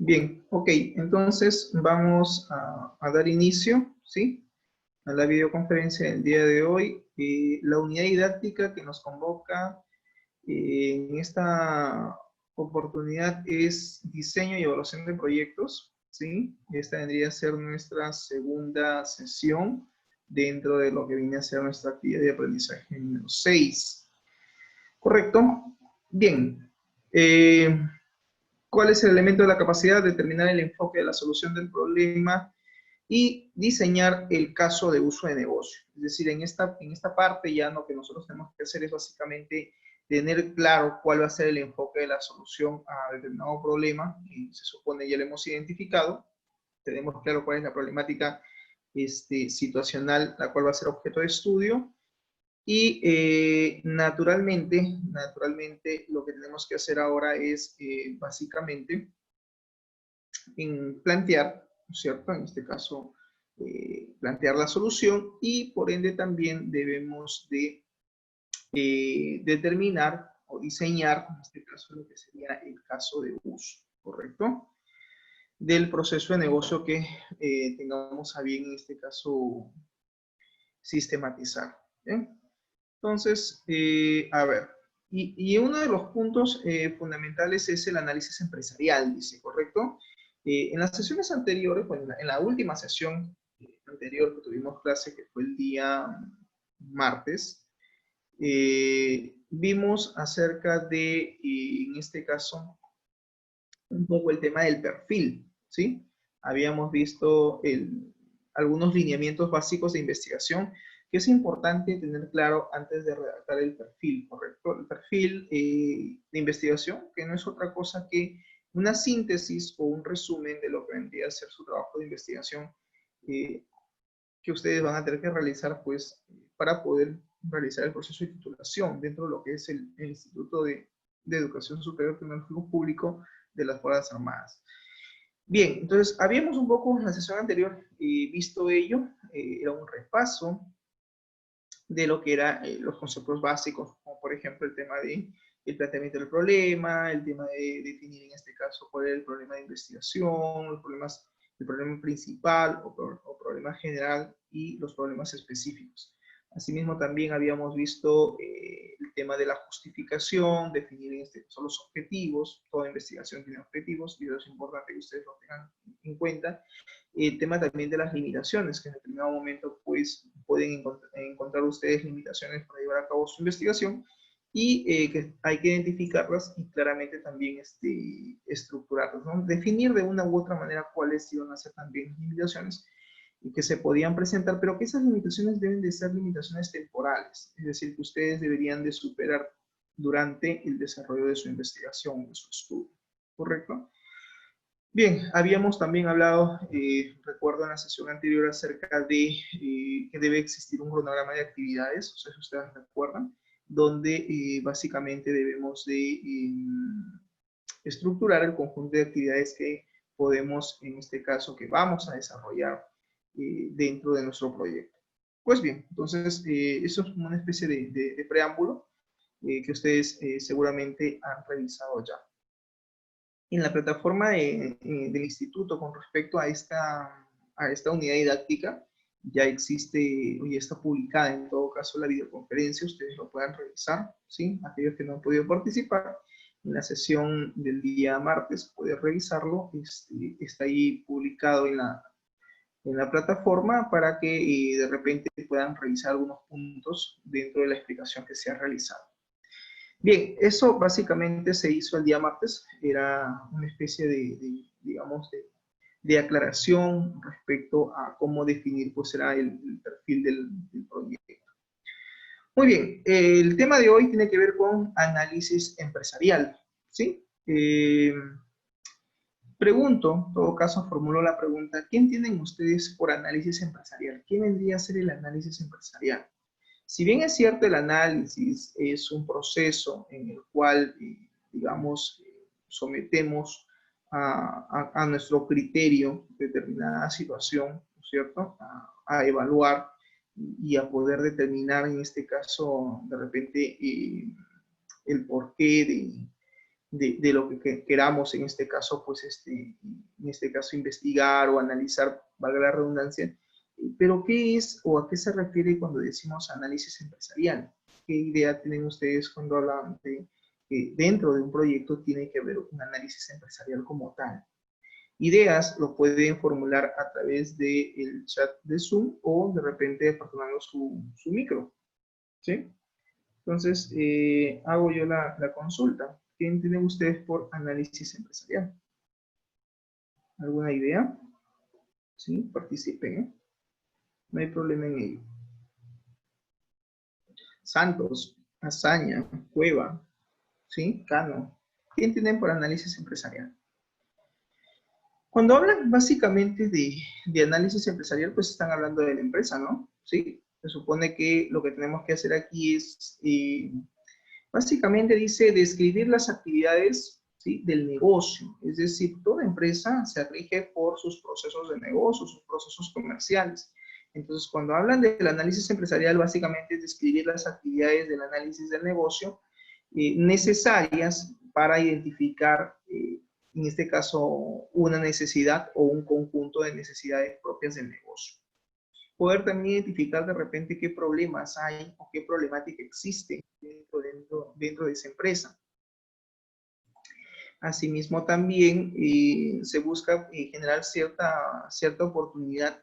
Bien, ok, entonces vamos a dar inicio, ¿sí? A la videoconferencia del día de hoy. La unidad didáctica que nos convoca en esta oportunidad es diseño y evaluación de proyectos, ¿sí? Esta vendría a ser nuestra segunda sesión dentro de lo que viene a ser nuestra actividad de aprendizaje número 6. ¿Correcto? Bien. ¿Cuál es el elemento de la capacidad? Determinar el enfoque de la solución del problema y diseñar el caso de uso de negocio. Es decir, en esta parte ya lo que nosotros tenemos que hacer es básicamente tener claro cuál va a ser el enfoque de la solución a determinado problema que se supone ya lo hemos identificado. Tenemos claro cuál es la problemática situacional, la cual va a ser objeto de estudio. Y naturalmente, lo que tenemos que hacer ahora es básicamente plantear, ¿no es cierto? En este caso, plantear la solución y por ende también debemos de determinar o diseñar, en este caso, lo que sería el caso de uso, ¿correcto? Del proceso de negocio que tengamos a bien, en este caso, sistematizar. ¿Bien? Entonces, a ver, y uno de los puntos fundamentales es el análisis empresarial, dice, ¿correcto? En las sesiones anteriores, bueno, en la última sesión anterior que tuvimos clase, que fue el día martes, vimos acerca de, en este caso, un poco el tema del perfil, ¿sí? Habíamos visto algunos lineamientos básicos de investigación que es importante tener claro antes de redactar el perfil, ¿correcto? El perfil de investigación, que no es otra cosa que una síntesis o un resumen de lo que vendría a ser su trabajo de investigación que ustedes van a tener que realizar, pues, para poder realizar el proceso de titulación dentro de lo que es el Instituto de Educación Superior Tecnológico Público de las Fuerzas Armadas. Bien, entonces, habíamos un poco en la sesión anterior visto ello, era un repaso de lo que eran los conceptos básicos, como por ejemplo el tema de el planteamiento del problema, el tema de definir en este caso cuál es el problema de investigación, los problemas, el problema principal o problema general y los problemas específicos. Asimismo, también habíamos visto el tema de la justificación, definir en este caso los objetivos. Toda investigación tiene objetivos y eso es importante que ustedes lo tengan en cuenta. El tema también de las limitaciones, que en determinado momento pues pueden encontrar ustedes limitaciones para llevar a cabo su investigación y que hay que identificarlas y claramente también estructurarlas, ¿no? Definir de una u otra manera cuáles iban a ser también las limitaciones y que se podían presentar, pero que esas limitaciones deben de ser limitaciones temporales, es decir, que ustedes deberían de superar durante el desarrollo de su investigación, de su estudio, ¿correcto? Bien, habíamos también hablado, recuerdo en la sesión anterior, acerca de que debe existir un cronograma de actividades, o sea, si ustedes recuerdan, donde básicamente debemos de estructurar el conjunto de actividades que podemos, en este caso, que vamos a desarrollar dentro de nuestro proyecto. Pues bien, entonces, eso es una especie de preámbulo que ustedes seguramente han revisado ya. En la plataforma del instituto con respecto a esta unidad didáctica, ya existe, ya está publicada en todo caso la videoconferencia, ustedes lo puedan revisar, ¿sí? Aquellos que no han podido participar en la sesión del día martes, pueden revisarlo, está ahí publicado en la plataforma para que de repente puedan revisar algunos puntos dentro de la explicación que se ha realizado. Bien, eso básicamente se hizo el día martes, era una especie digamos, de aclaración respecto a cómo definir pues será el perfil del proyecto. Muy bien, el tema de hoy tiene que ver con análisis empresarial, ¿sí? Pregunto, en todo caso formulo la pregunta, ¿qué entienden ustedes por análisis empresarial? ¿Qué vendría a ser el análisis empresarial? Si bien es cierto, el análisis es un proceso en el cual, digamos, sometemos a nuestro criterio determinada situación, ¿no es cierto? A evaluar y a poder determinar, en este caso, de repente, el porqué de lo que queramos, en este caso, pues, en este caso, investigar o analizar, valga la redundancia. Pero, ¿qué es o a qué se refiere cuando decimos análisis empresarial? ¿Qué idea tienen ustedes cuando hablan de que dentro de un proyecto tiene que haber un análisis empresarial como tal? Ideas lo pueden formular a través del chat de Zoom o de repente aperturando su micro, ¿sí? Entonces, hago yo la consulta. ¿Qué entienden ustedes por análisis empresarial? ¿Alguna idea? Sí, participen, ¿eh? No hay problema en ello. Santos, Azaña, Cueva, ¿sí? Cano. ¿Qué entienden por análisis empresarial? Cuando hablan básicamente de análisis empresarial, pues están hablando de la empresa, ¿no? Sí. Se supone que lo que tenemos que hacer aquí es, básicamente dice, describir las actividades, ¿sí?, del negocio. Es decir, toda empresa se rige por sus procesos de negocio, sus procesos comerciales. Entonces, cuando hablan del análisis empresarial, básicamente es describir las actividades del análisis del negocio necesarias para identificar, en este caso, una necesidad o un conjunto de necesidades propias del negocio. Poder también identificar de repente qué problemas hay o qué problemática existe dentro de esa empresa. Asimismo, también se busca generar cierta oportunidad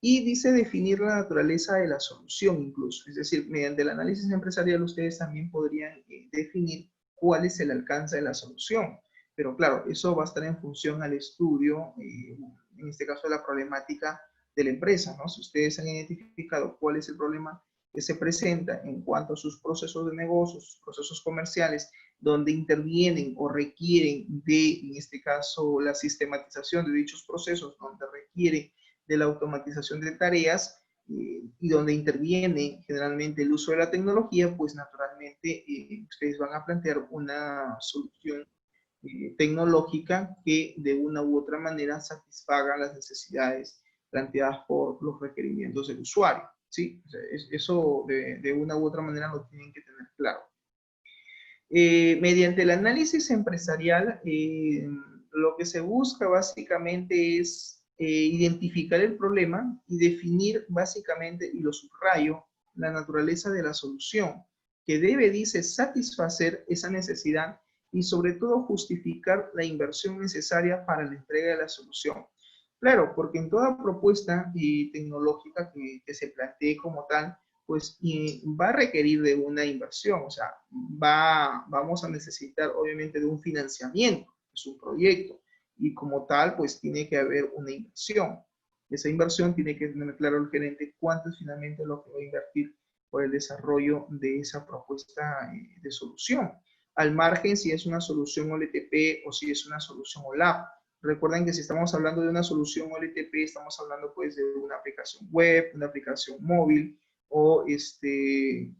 y dice definir la naturaleza de la solución incluso. Es decir, mediante el análisis empresarial ustedes también podrían definir cuál es el alcance de la solución. Pero claro, eso va a estar en función al estudio, en este caso de la problemática de la empresa, ¿no? Si ustedes han identificado cuál es el problema que se presenta en cuanto a sus procesos de negocio, sus procesos comerciales, donde intervienen o requieren de, en este caso, la sistematización de dichos procesos, donde requiere de la automatización de tareas y donde interviene generalmente el uso de la tecnología, pues naturalmente ustedes van a plantear una solución tecnológica que de una u otra manera satisfaga las necesidades planteadas por los requerimientos del usuario, ¿sí? O sea, eso de una u otra manera lo tienen que tener claro. Mediante el análisis empresarial, lo que se busca básicamente es identificar el problema y definir básicamente, y lo subrayo, la naturaleza de la solución, que debe, dice, satisfacer esa necesidad y sobre todo justificar la inversión necesaria para la entrega de la solución. Claro, porque en toda propuesta tecnológica que se plantee como tal, pues va a requerir de una inversión, o sea, vamos a necesitar obviamente de un financiamiento, es un proyecto, y como tal, pues tiene que haber una inversión. Esa inversión tiene que tener claro el gerente cuánto es finalmente lo que va a invertir por el desarrollo de esa propuesta de solución. Al margen si es una solución OLTP o si es una solución OLAP. Recuerden que si estamos hablando de una solución OLTP, estamos hablando pues de una aplicación web, una aplicación móvil, o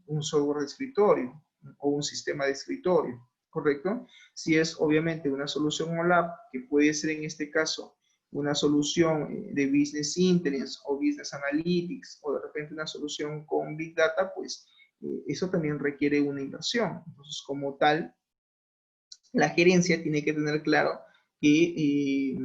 un software de escritorio o un sistema de escritorio, ¿correcto? Si es obviamente una solución OLAP, que puede ser en este caso una solución de Business Intelligence o Business Analytics o de repente una solución con Big Data, pues eso también requiere una inversión. Entonces, como tal, la gerencia tiene que tener claro que,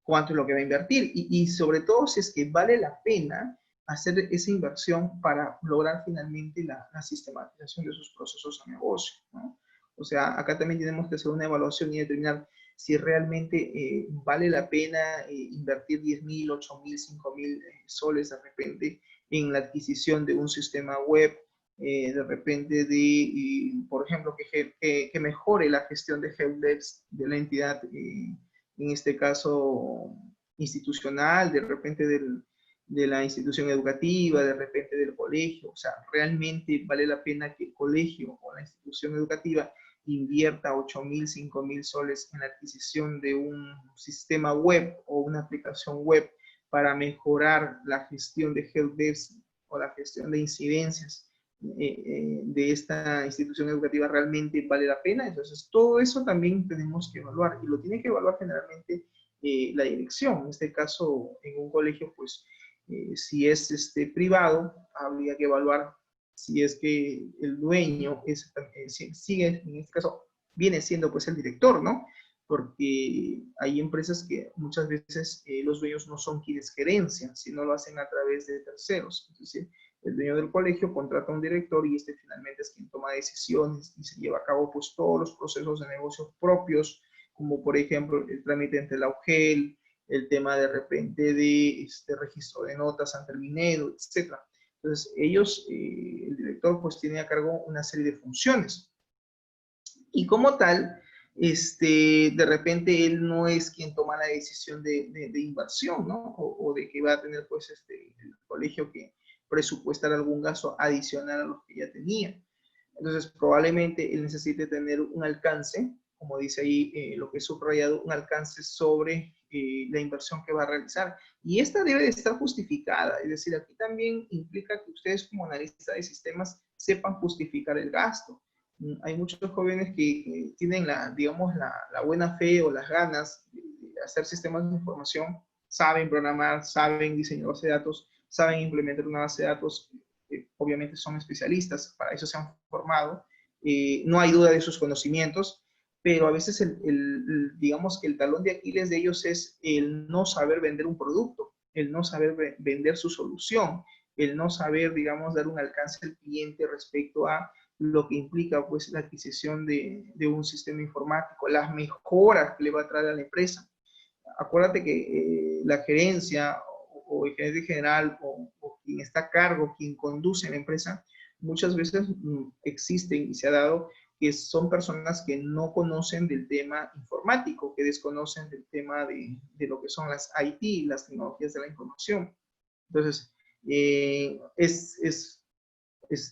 cuánto es lo que va a invertir y sobre todo si es que vale la pena hacer esa inversión para lograr finalmente la sistematización de sus procesos de negocio, ¿no? O sea, acá también tenemos que hacer una evaluación y determinar si realmente vale la pena invertir 10.000, 8.000, 5.000 soles de repente en la adquisición de un sistema web, de repente por ejemplo, que mejore la gestión de helpdesk de la entidad, en este caso institucional, de repente de la institución educativa, de repente del colegio. O sea, realmente vale la pena que el colegio o la institución educativa invierta 8.000, 5.000 soles en la adquisición de un sistema web o una aplicación web para mejorar la gestión de helpdesk o la gestión de incidencias de esta institución educativa realmente vale la pena. Entonces, todo eso también tenemos que evaluar y lo tiene que evaluar generalmente la dirección. En este caso, en un colegio, pues, si es privado, habría que evaluar si es que el dueño sigue, en este caso, viene siendo pues el director, ¿no? Porque hay empresas que muchas veces los dueños no son quienes gerencian, sino lo hacen a través de terceros. Es decir, el dueño del colegio contrata a un director y este finalmente es quien toma decisiones y se lleva a cabo pues todos los procesos de negocios propios, como por ejemplo el trámite ante la UGEL, el tema de repente de registro de notas ante el Minedo, etcétera. Entonces, ellos, el director, pues tiene a cargo una serie de funciones. Y como tal, de repente él no es quien toma la decisión de inversión, ¿no? O de que va a tener, pues, el colegio que presupuestar algún gasto adicional a los que ya tenía. Entonces, probablemente él necesite tener un alcance, como dice ahí lo que he subrayado, un alcance sobre la inversión que va a realizar. Y esta debe de estar justificada, es decir, aquí también implica que ustedes como analistas de sistemas sepan justificar el gasto. Hay muchos jóvenes que tienen digamos, la buena fe o las ganas de hacer sistemas de información, saben programar, saben diseñar base de datos, saben implementar una base de datos, obviamente son especialistas, para eso se han formado, no hay duda de sus conocimientos, pero a veces digamos que el talón de Aquiles de ellos es el no saber vender un producto, el no saber vender su solución, el no saber, digamos, dar un alcance al cliente respecto a lo que implica pues la adquisición de un sistema informático, las mejoras que le va a traer a la empresa. Acuérdate que la gerencia o el gerente general o quien está a cargo, quien conduce la empresa, muchas veces existen y se ha dado que son personas que no conocen del tema informático, que desconocen del tema de lo que son las IT, las tecnologías de la información. Entonces,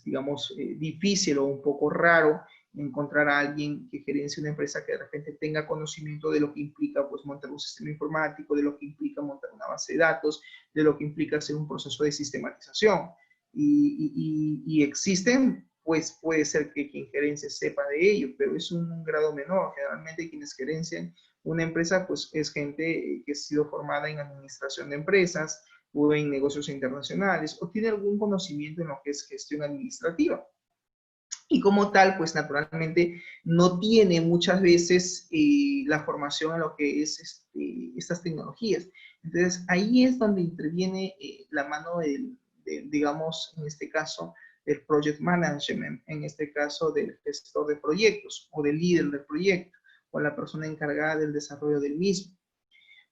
digamos, difícil o un poco raro encontrar a alguien que gerencie una empresa que de repente tenga conocimiento de lo que implica pues montar un sistema informático, de lo que implica montar una base de datos, de lo que implica hacer un proceso de sistematización. Y existen, pues puede ser que quien gerencie sepa de ello, pero es un grado menor. Generalmente quienes gerencian una empresa pues es gente que ha sido formada en administración de empresas, o en negocios internacionales, o tiene algún conocimiento en lo que es gestión administrativa. Y como tal, pues naturalmente no tiene muchas veces la formación en lo que es estas tecnologías. Entonces, ahí es donde interviene la mano digamos, en este caso, del project management, en este caso del gestor de proyectos o del líder del proyecto o la persona encargada del desarrollo del mismo.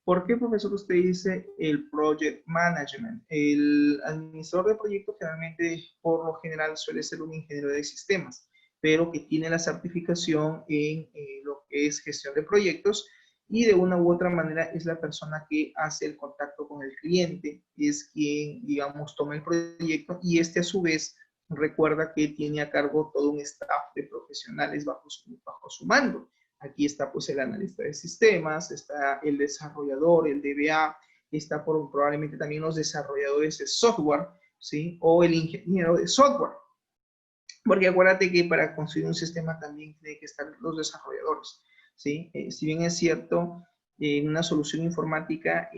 ¿Por qué, profesor, usted dice el project management? El administrador de proyectos generalmente, por lo general, suele ser un ingeniero de sistemas, pero que tiene la certificación en lo que es gestión de proyectos y de una u otra manera es la persona que hace el contacto con el cliente, es quien, digamos, toma el proyecto y este a su vez recuerda que tiene a cargo todo un staff de profesionales bajo su mando. Aquí está pues el analista de sistemas, está el desarrollador, el DBA, está probablemente también los desarrolladores de software, ¿sí? O el ingeniero de software. Porque acuérdate que para construir un sistema también tiene que estar los desarrolladores, ¿sí? Si bien es cierto, en una solución informática,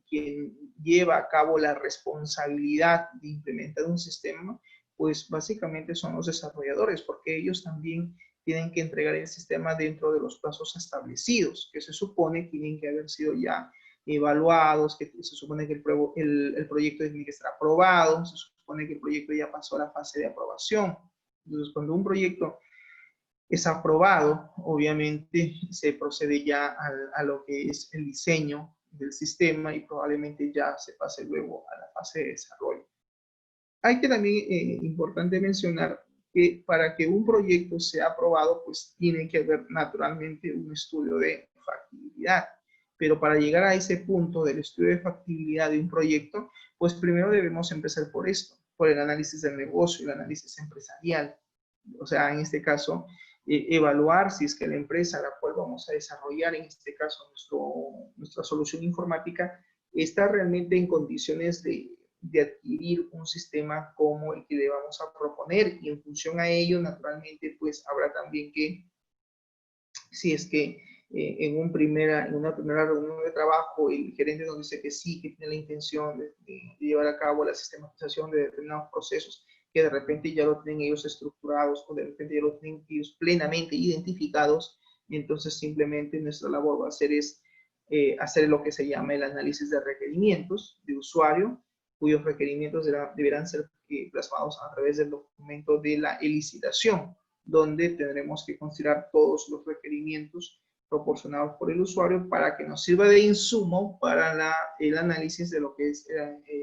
quien lleva a cabo la responsabilidad de implementar un sistema, pues básicamente son los desarrolladores, porque ellos también tienen que entregar el sistema dentro de los plazos establecidos, que se supone tienen que haber sido ya evaluados, que se supone que el proyecto tiene que estar aprobado, se supone que el proyecto ya pasó a la fase de aprobación. Entonces, cuando un proyecto es aprobado, obviamente se procede ya a lo que es el diseño del sistema y probablemente ya se pase luego a la fase de desarrollo. Hay que también, importante mencionar que para que un proyecto sea aprobado, pues tiene que haber naturalmente un estudio de factibilidad. Pero para llegar a ese punto del estudio de factibilidad de un proyecto, pues primero debemos empezar por esto, por el análisis del negocio, el análisis empresarial. O sea, en este caso, evaluar si es que la empresa a la cual vamos a desarrollar, en este caso nuestra solución informática, está realmente en condiciones de adquirir un sistema como el que le vamos a proponer y en función a ello, naturalmente, pues habrá también que, si es que en una primera reunión de trabajo el gerente nos dice que sí, que tiene la intención de llevar a cabo la sistematización de determinados procesos, que de repente ya lo tienen ellos estructurados o de repente ya lo tienen ellos plenamente identificados. Entonces simplemente nuestra labor va a ser hacer lo que se llama el análisis de requerimientos de usuario, cuyos requerimientos deberán ser plasmados a través del documento de la licitación, donde tendremos que considerar todos los requerimientos proporcionados por el usuario para que nos sirva de insumo para el análisis de lo que es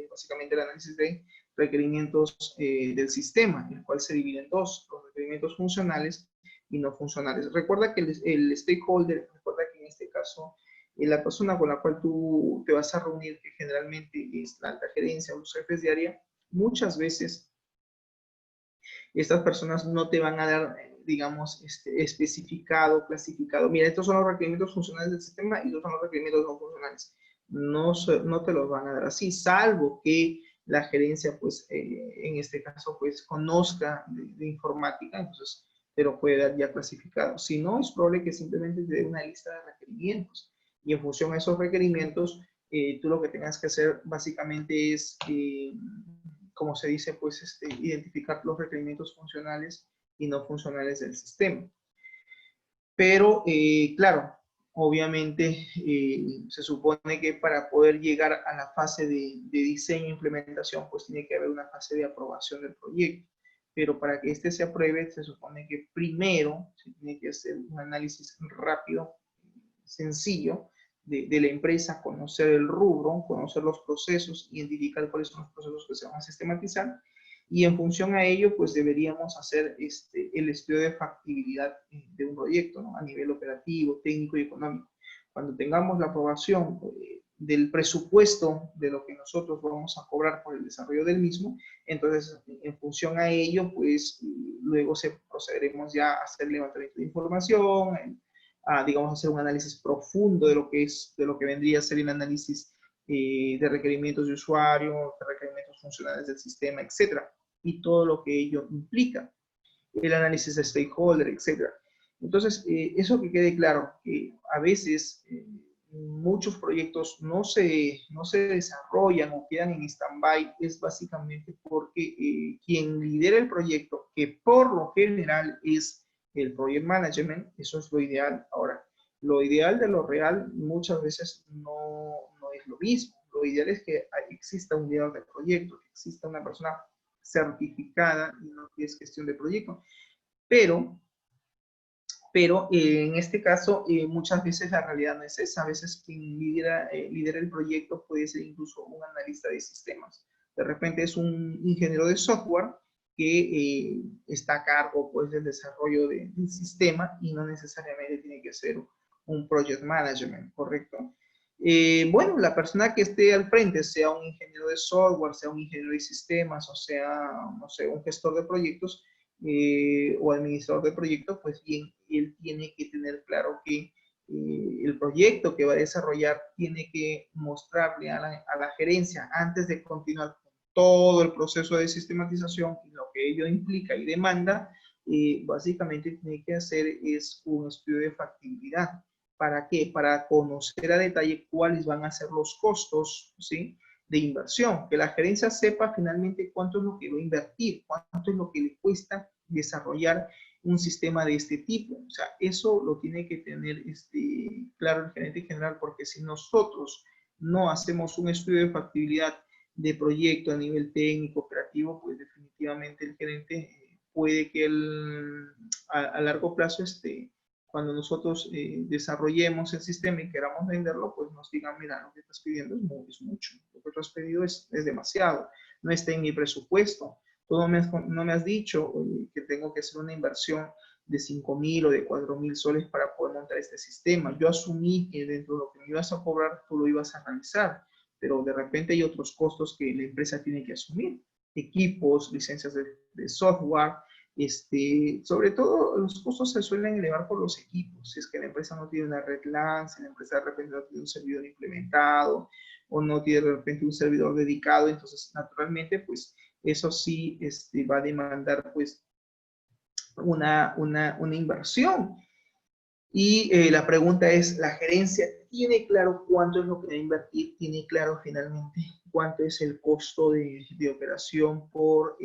básicamente el análisis de requerimientos del sistema, el cual se divide en dos, los requerimientos funcionales y no funcionales. Recuerda que el stakeholder, recuerda que en este caso la persona con la cual tú te vas a reunir, que generalmente es la alta gerencia o los jefes de área, muchas veces estas personas no te van a dar, digamos, especificado, clasificado. Mira, estos son los requerimientos funcionales del sistema y estos son los requerimientos no funcionales. No te los van a dar así, salvo que la gerencia, pues, en este caso, pues, conozca de informática, entonces te lo puede dar ya clasificado. Si no, es probable que simplemente te dé una lista de requerimientos. Y en función a esos requerimientos, tú lo que tengas que hacer básicamente es como se dice, pues identificar los requerimientos funcionales y no funcionales del sistema. Pero, claro, obviamente se supone que para poder llegar a la fase de diseño e implementación, pues tiene que haber una fase de aprobación del proyecto. Pero para que este se apruebe, se supone que primero se tiene que hacer un análisis rápido, sencillo, de la empresa, conocer el rubro, conocer los procesos, identificar cuáles son los procesos que se van a sistematizar, y en función a ello, pues deberíamos hacer el estudio de factibilidad de un proyecto, ¿no? A nivel operativo, técnico y económico. Cuando tengamos la aprobación del presupuesto de lo que nosotros vamos a cobrar por el desarrollo del mismo, entonces en función a ello, pues luego procederemos ya a hacer levantamiento de información, digamos, hacer un análisis profundo de lo que vendría a ser el análisis de requerimientos de usuario, de requerimientos funcionales del sistema, etcétera, y todo lo que ello implica, el análisis de stakeholder, etcétera. Entonces, eso que quede claro, que a veces muchos proyectos no se desarrollan o quedan en stand-by, es básicamente porque quien lidera el proyecto, que por lo general es el project management, eso es lo ideal. Ahora, lo ideal de lo real muchas veces no es lo mismo. Lo ideal es que exista un líder de proyecto, que exista una persona certificada en lo que es gestión de proyecto. Pero en este caso, muchas veces la realidad no es esa. A veces quien lidera el proyecto puede ser incluso un analista de sistemas. De repente es un ingeniero de software que está a cargo, pues, del desarrollo del sistema y no necesariamente tiene que ser un project management, ¿correcto? Bueno, la persona que esté al frente, sea un ingeniero de software, sea un ingeniero de sistemas, o sea, no sé, un gestor de proyectos, o administrador de proyectos, pues bien, él tiene que tener claro que el proyecto que va a desarrollar tiene que mostrarle a la gerencia, antes de continuar con todo el proceso de sistematización y lo que ello implica y demanda, básicamente tiene que hacer es un estudio de factibilidad. ¿Para qué? Para conocer a detalle cuáles van a ser los costos, ¿sí?, de inversión, que la gerencia sepa finalmente cuánto es lo que va a invertir, cuánto es lo que le cuesta desarrollar un sistema de este tipo. O sea, eso lo tiene que tener claro el gerente general, porque si nosotros no hacemos un estudio de factibilidad de proyecto a nivel técnico, operativo, pues definitivamente el gerente puede que a largo plazo cuando nosotros desarrollemos el sistema y queramos venderlo, pues nos digan, mira, lo que estás pidiendo es mucho, lo que tú has pedido es demasiado, no está en mi presupuesto, tú no me has dicho que tengo que hacer una inversión de 5.000 o de 4.000 soles para poder montar este sistema. Yo asumí que dentro de lo que me ibas a cobrar, tú lo ibas a realizar, pero de repente hay otros costos que la empresa tiene que asumir, equipos, licencias de software, sobre todo los costos se suelen elevar por los equipos. Si es que la empresa no tiene una red LAN, si la empresa de repente no tiene un servidor implementado o no tiene de repente un servidor dedicado, entonces naturalmente pues eso sí va a demandar pues una inversión. Y la pregunta es, ¿la gerencia tiene claro cuánto es lo que va a invertir? ¿Tiene claro finalmente cuánto es el costo de operación por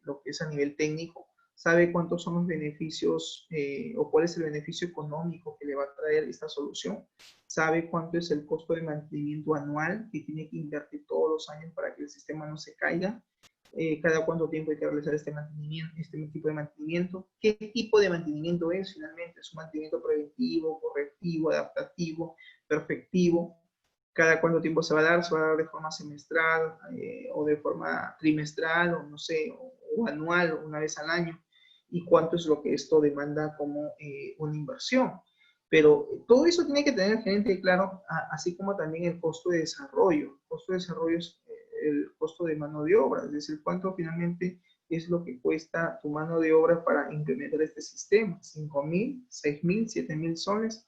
lo que es a nivel técnico, sabe cuántos son los beneficios o cuál es el beneficio económico que le va a traer esta solución, sabe cuánto es el costo de mantenimiento anual que tiene que invertir todos los años para que el sistema no se caiga, cada cuánto tiempo hay que realizar este mantenimiento, este tipo de mantenimiento, qué tipo de mantenimiento es finalmente, es un mantenimiento preventivo, correctivo, adaptativo, perfectivo, cada cuánto tiempo se va a dar de forma semestral o de forma trimestral o no sé, o anual o una vez al año, y cuánto es lo que esto demanda como una inversión. Pero todo eso tiene que tener el gerente claro, así como también el costo de desarrollo. El costo de desarrollo es el costo de mano de obra, es decir, cuánto finalmente es lo que cuesta tu mano de obra para implementar este sistema, 5.000, 6.000, 7.000 soles.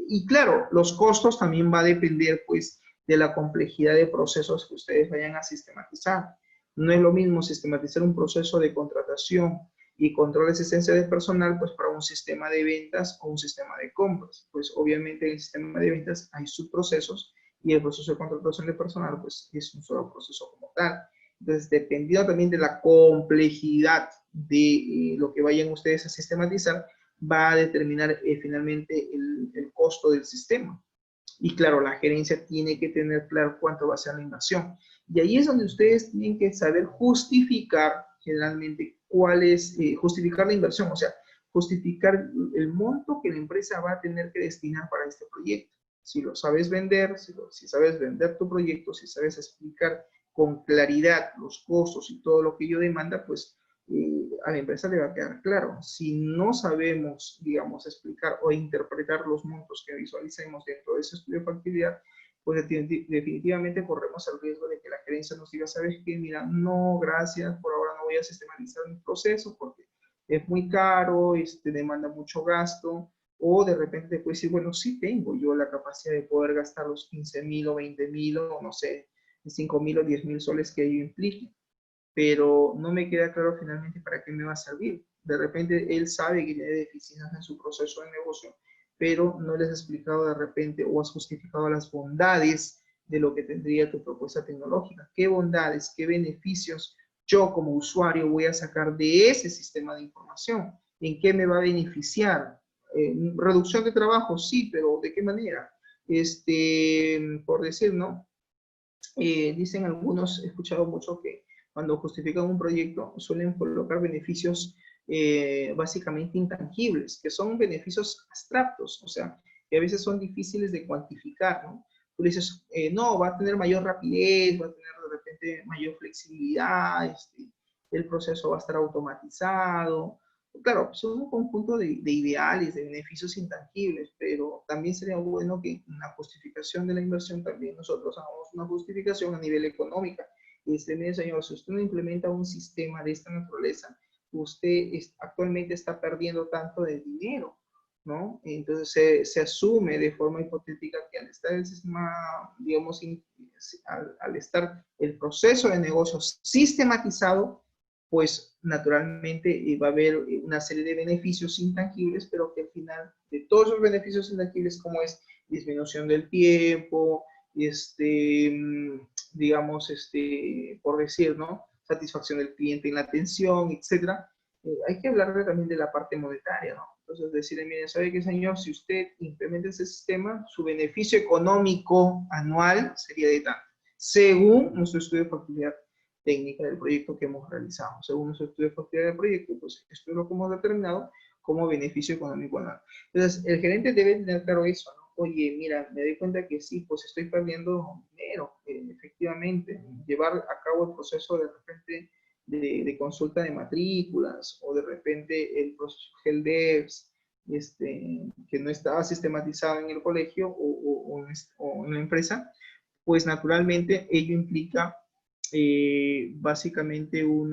Y claro, los costos también va a depender pues de la complejidad de procesos que ustedes vayan a sistematizar. No es lo mismo sistematizar un proceso de contratación y control de asistencia de personal, pues para un sistema de ventas o un sistema de compras. Pues obviamente en el sistema de ventas hay subprocesos y el proceso de contratación de personal, pues es un solo proceso como tal. Entonces, dependiendo también de la complejidad de lo que vayan ustedes a sistematizar, va a determinar finalmente el costo del sistema. Y claro, la gerencia tiene que tener claro cuánto va a ser la inversión. Y ahí es donde ustedes tienen que saber justificar generalmente cuál es, justificar la inversión, o sea, justificar el monto que la empresa va a tener que destinar para este proyecto. Si lo sabes vender, si sabes vender tu proyecto, si sabes explicar con claridad los costos y todo lo que ello demanda, pues a la empresa le va a quedar claro. Si no sabemos, digamos, explicar o interpretar los montos que visualicemos dentro de ese estudio de factibilidad, pues definitivamente corremos el riesgo de que la gerencia nos diga, ¿sabes qué? Mira, no, gracias, por ahora no voy a sistematizar mi proceso porque es muy caro, demanda mucho gasto, o de repente te puede decir, bueno, sí tengo yo la capacidad de poder gastar los 15.000 o 20.000 o no sé, 5.000 o 10.000 soles que ello implique, pero no me queda claro finalmente para qué me va a servir. De repente él sabe que tiene deficiencias en su proceso de negocio, pero no les has explicado de repente o has justificado las bondades de lo que tendría tu propuesta tecnológica. ¿Qué bondades, qué beneficios yo como usuario voy a sacar de ese sistema de información? ¿En qué me va a beneficiar? Reducción de trabajo, sí, pero ¿de qué manera? Por decir, ¿no? Dicen algunos, he escuchado mucho que cuando justifican un proyecto suelen colocar beneficios básicamente intangibles, que son beneficios abstractos, o sea, que a veces son difíciles de cuantificar, ¿no? Tú le dices, no, va a tener mayor rapidez, va a tener de repente mayor flexibilidad, el proceso va a estar automatizado. Claro, son un conjunto de ideales, de beneficios intangibles, pero también sería bueno que en la justificación de la inversión también nosotros hagamos una justificación a nivel económico. Mire, señor, si usted no implementa un sistema de esta naturaleza, usted actualmente está perdiendo tanto de dinero, ¿no? Entonces se asume de forma hipotética que al estar el sistema, digamos, al estar el proceso de negocios sistematizado, pues naturalmente va a haber una serie de beneficios intangibles, pero que al final de todos esos beneficios intangibles, como es disminución del tiempo, digamos, por decir, ¿no? Satisfacción del cliente en la atención, etcétera. Hay que hablar también de la parte monetaria, ¿no? Entonces, decirle, mire, ¿sabe qué, señor? Si usted implementa ese sistema, su beneficio económico anual sería de tanto, según nuestro estudio de factibilidad técnica del proyecto que hemos realizado. Según nuestro estudio de factibilidad del proyecto, pues esto es lo que hemos determinado como beneficio económico anual. Entonces, el gerente debe tener claro eso, ¿no? Oye, mira, me doy cuenta que sí, pues estoy perdiendo dinero, efectivamente. Llevar a cabo el proceso de repente de consulta de matrículas o de repente el proceso GELDEVS, que no estaba sistematizado en el colegio o en la empresa, pues naturalmente ello implica básicamente un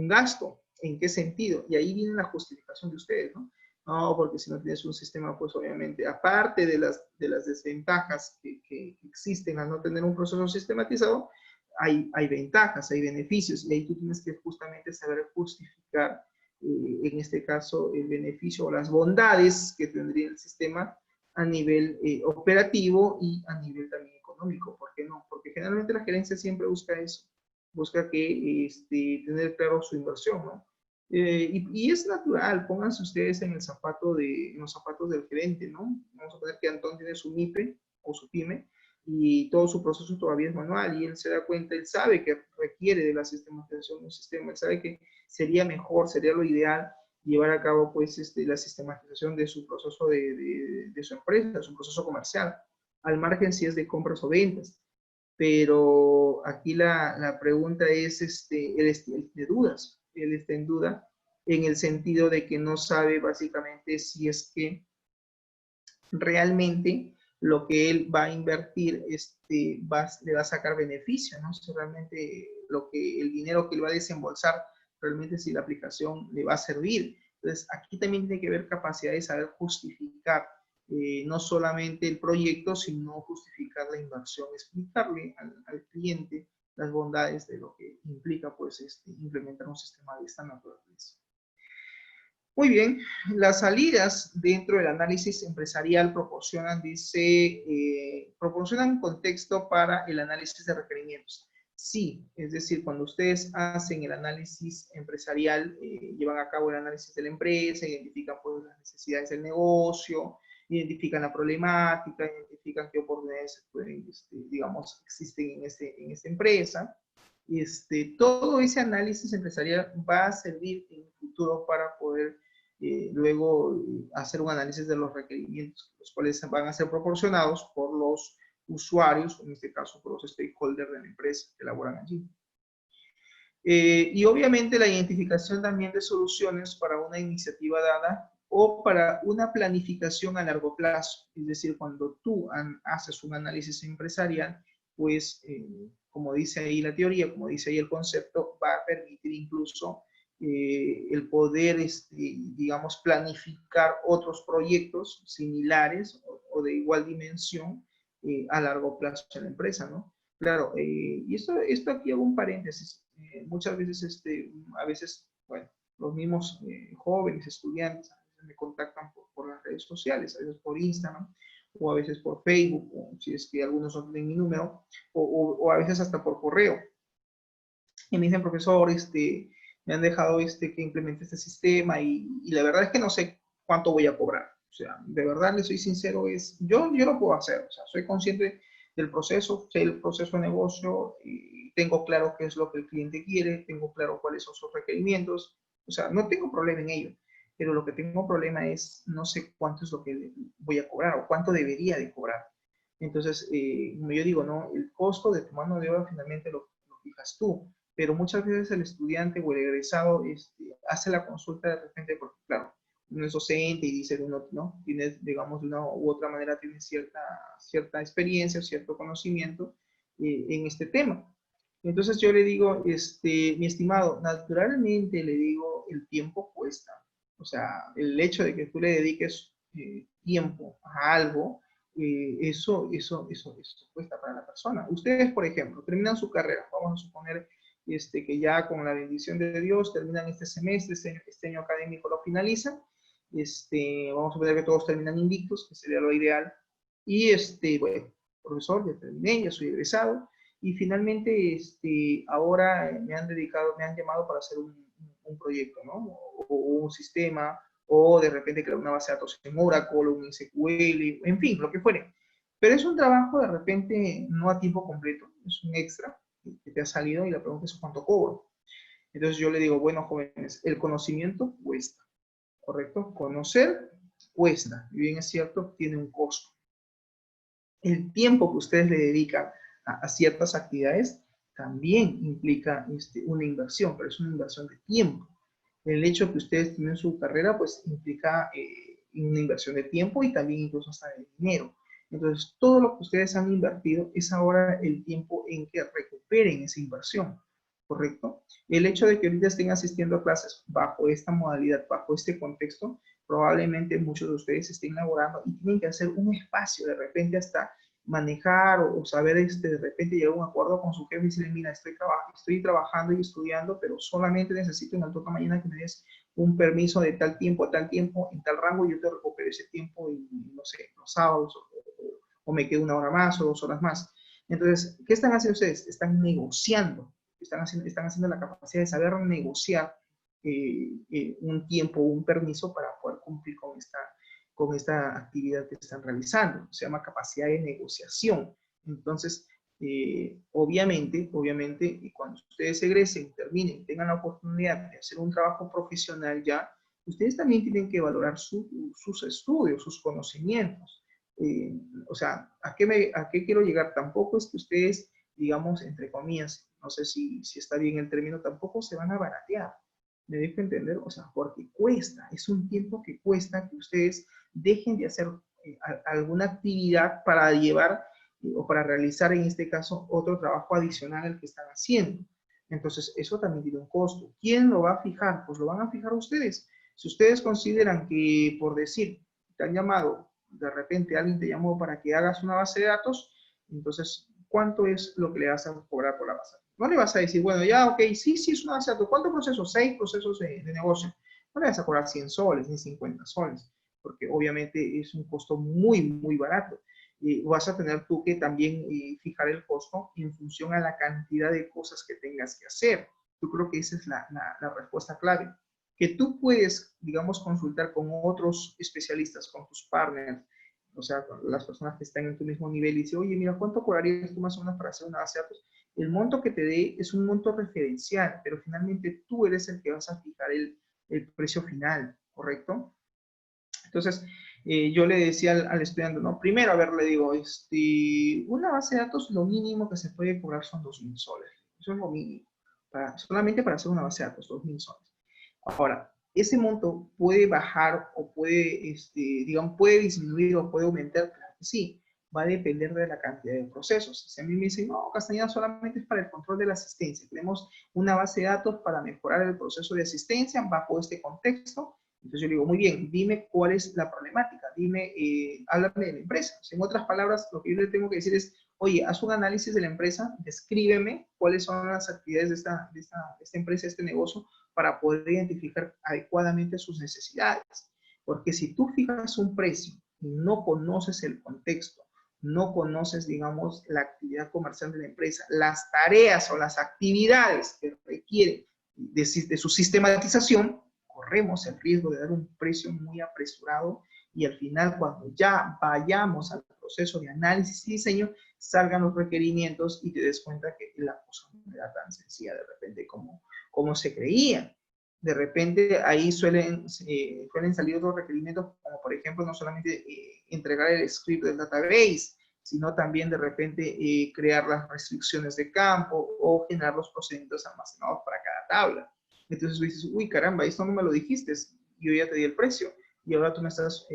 gasto. ¿En qué sentido? Y ahí viene la justificación de ustedes, ¿no? No, porque si no tienes un sistema, pues obviamente, aparte de las desventajas que existen al no tener un proceso sistematizado, hay ventajas, hay beneficios, y ahí tú tienes que justamente saber justificar, en este caso, el beneficio o las bondades que tendría el sistema a nivel operativo y a nivel también económico. económico. ¿Por qué no? Porque generalmente la gerencia siempre busca eso, busca que tener claro su inversión, ¿no? Y es natural, pónganse ustedes en en los zapatos del gerente, ¿no? Vamos a poner que Antón tiene su MIPE o su PYME y todo su proceso todavía es manual y él se da cuenta, él sabe que requiere de la sistematización de un sistema, él sabe que sería mejor, sería lo ideal llevar a cabo pues la sistematización de su proceso de su empresa, de su proceso comercial, al margen si es de compras o ventas. Pero aquí la pregunta es, él tiene dudas, él está en duda en el sentido de que no sabe básicamente si es que realmente lo que él va a invertir le va a sacar beneficio, ¿no? Si realmente el dinero que él va a desembolsar, realmente si la aplicación le va a servir. Entonces, aquí también tiene que haber capacidad de saber justificar no solamente el proyecto, sino justificar la inversión, explicarle al cliente las bondades de lo que implica pues, implementar un sistema de esta naturaleza. Muy bien, las salidas dentro del análisis empresarial proporcionan, proporcionan contexto para el análisis de requerimientos. Sí, es decir, cuando ustedes hacen el análisis empresarial, llevan a cabo el análisis de la empresa, identifican pues, las necesidades del negocio, identifican la problemática, identifican qué oportunidades pueden, digamos, existen en esta empresa. Todo ese análisis empresarial va a servir en el futuro para poder luego hacer un análisis de los requerimientos, los cuales van a ser proporcionados por los usuarios, en este caso por los stakeholders de la empresa que laboran allí. Y obviamente la identificación también de soluciones para una iniciativa dada o para una planificación a largo plazo. Es decir, cuando tú haces un análisis empresarial, pues como dice ahí la teoría, como dice ahí el concepto, va a permitir incluso el poder, digamos, planificar otros proyectos similares o de igual dimensión a largo plazo en la empresa, ¿no? Claro, y esto aquí hago un paréntesis. Muchas veces, a veces, bueno, los mismos jóvenes, estudiantes, a veces me contactan por las redes sociales, a veces por Instagram, o a veces por Facebook, o si es que algunos no tienen mi número, o a veces hasta por correo. Y me dicen, profesor, me han dejado que implemente este sistema y la verdad es que no sé cuánto voy a cobrar. O sea, de verdad, le soy sincero, yo lo puedo hacer. O sea, soy consciente del proceso, sé el proceso de negocio y tengo claro qué es lo que el cliente quiere, tengo claro cuáles son sus requerimientos. O sea, no tengo problema en ello. Pero lo que tengo problema es, no sé cuánto es lo que voy a cobrar o cuánto debería de cobrar. Entonces, como yo digo, ¿no? El costo de tu mano de obra finalmente lo fijas tú, pero muchas veces el estudiante o el egresado hace la consulta de repente porque, claro, uno es docente y dice, uno, ¿no? Tiene, digamos, de una u otra manera, tiene cierta experiencia, cierto conocimiento en este tema. Entonces yo le digo, mi estimado, naturalmente le digo, el tiempo cuesta. O sea, el hecho de que tú le dediques tiempo a algo, eso cuesta para la persona. Ustedes, por ejemplo, terminan su carrera, vamos a suponer que ya con la bendición de Dios terminan este semestre, este año académico lo finalizan, vamos a suponer que todos terminan invictos, que sería lo ideal, y bueno, profesor, ya terminé, ya soy egresado, y finalmente ahora me han llamado para hacer un proyecto, ¿no? O un sistema, o de repente crear una base de datos en Oracle, o un SQL, en fin, lo que fuere. Pero es un trabajo de repente no a tiempo completo, es un extra que te ha salido y la pregunta es cuánto cobro. Entonces yo le digo, bueno, jóvenes, el conocimiento cuesta, ¿correcto? Conocer cuesta, y bien es cierto, tiene un costo. El tiempo que ustedes le dedican a ciertas actividades también implica una inversión, pero es una inversión de tiempo. El hecho de que ustedes tienen su carrera, pues implica una inversión de tiempo y también incluso hasta de dinero. Entonces, todo lo que ustedes han invertido es ahora el tiempo en que recuperen esa inversión, ¿correcto? El hecho de que ahorita estén asistiendo a clases bajo esta modalidad, bajo este contexto, probablemente muchos de ustedes estén laborando y tienen que hacer un espacio, de repente hasta manejar o saber de repente llegar a un acuerdo con su jefe y decirle, mira, estoy trabajando y estudiando, pero solamente necesito en el toca mañana que me des un permiso de tal tiempo a tal tiempo, en tal rango, y yo te recupero ese tiempo y no sé, los sábados o me quedo una hora más o 2 horas más. Entonces, ¿qué están haciendo ustedes? Están negociando, están haciendo la capacidad de saber negociar un tiempo, un permiso para poder cumplir con esta actividad que están realizando. Se llama capacidad de negociación. Entonces, obviamente, y cuando ustedes egresen, terminen, tengan la oportunidad de hacer un trabajo profesional ya, ustedes también tienen que valorar sus estudios, sus conocimientos. O sea, ¿a qué quiero llegar? Tampoco es que ustedes, digamos, entre comillas, no sé si está bien el término, tampoco se van a baratear. ¿Me dejo entender? O sea, porque cuesta, es un tiempo que cuesta que ustedes dejen de hacer alguna actividad para llevar o para realizar en este caso otro trabajo adicional al que están haciendo. Entonces, eso también tiene un costo. ¿Quién lo va a fijar? Pues lo van a fijar ustedes. Si ustedes consideran que, por decir, te han llamado, de repente alguien te llamó para que hagas una base de datos, entonces, ¿cuánto es lo que le vas a cobrar por la base? No le vas a decir, bueno, ya, ok, sí, es una base de datos. ¿Cuántos procesos? 6 procesos de negocio. No le vas a cobrar 100 soles ni 50 soles, porque obviamente es un costo muy barato. Vas a tener tú que también fijar el costo en función a la cantidad de cosas que tengas que hacer. Yo creo que esa es la respuesta clave. Que tú puedes, digamos, consultar con otros especialistas, con tus partners, o sea, con las personas que están en tu mismo nivel y dice, oye, mira, ¿cuánto cobrarías tú más o menos para hacer una base de datos? El monto que te dé es un monto referencial, pero finalmente tú eres el que vas a fijar el precio final, ¿correcto? Entonces, yo le decía al estudiante, no, primero, a ver, le digo, una base de datos, lo mínimo que se puede cobrar son 2.000 soles. Eso es lo mínimo. Solamente para hacer una base de datos, 2.000 soles. Ahora, ese monto puede bajar o puede, digamos, puede disminuir o puede aumentar. Claro que sí, va a depender de la cantidad de procesos. Si a mí me dicen, no, Castañeda solamente es para el control de la asistencia. Tenemos una base de datos para mejorar el proceso de asistencia bajo este contexto. Entonces yo le digo, muy bien, dime cuál es la problemática, dime, háblame de la empresa. O sea, en otras palabras, lo que yo le tengo que decir es, oye, haz un análisis de la empresa, descríbeme cuáles son las actividades de esta empresa, de este negocio, para poder identificar adecuadamente sus necesidades. Porque si tú fijas un precio y no conoces el contexto, no conoces, digamos, la actividad comercial de la empresa, las tareas o las actividades que requieren de su sistematización, corremos el riesgo de dar un precio muy apresurado y al final, cuando ya vayamos al proceso de análisis y diseño, salgan los requerimientos y te des cuenta que la cosa no era tan sencilla de repente como se creía. De repente ahí suelen salir otros requerimientos, como por ejemplo no solamente entregar el script del database, sino también de repente crear las restricciones de campo o generar los procedimientos almacenados para cada tabla. Entonces tú dices, uy, caramba, esto no me lo dijiste, yo ya te di el precio y ahora tú me estás,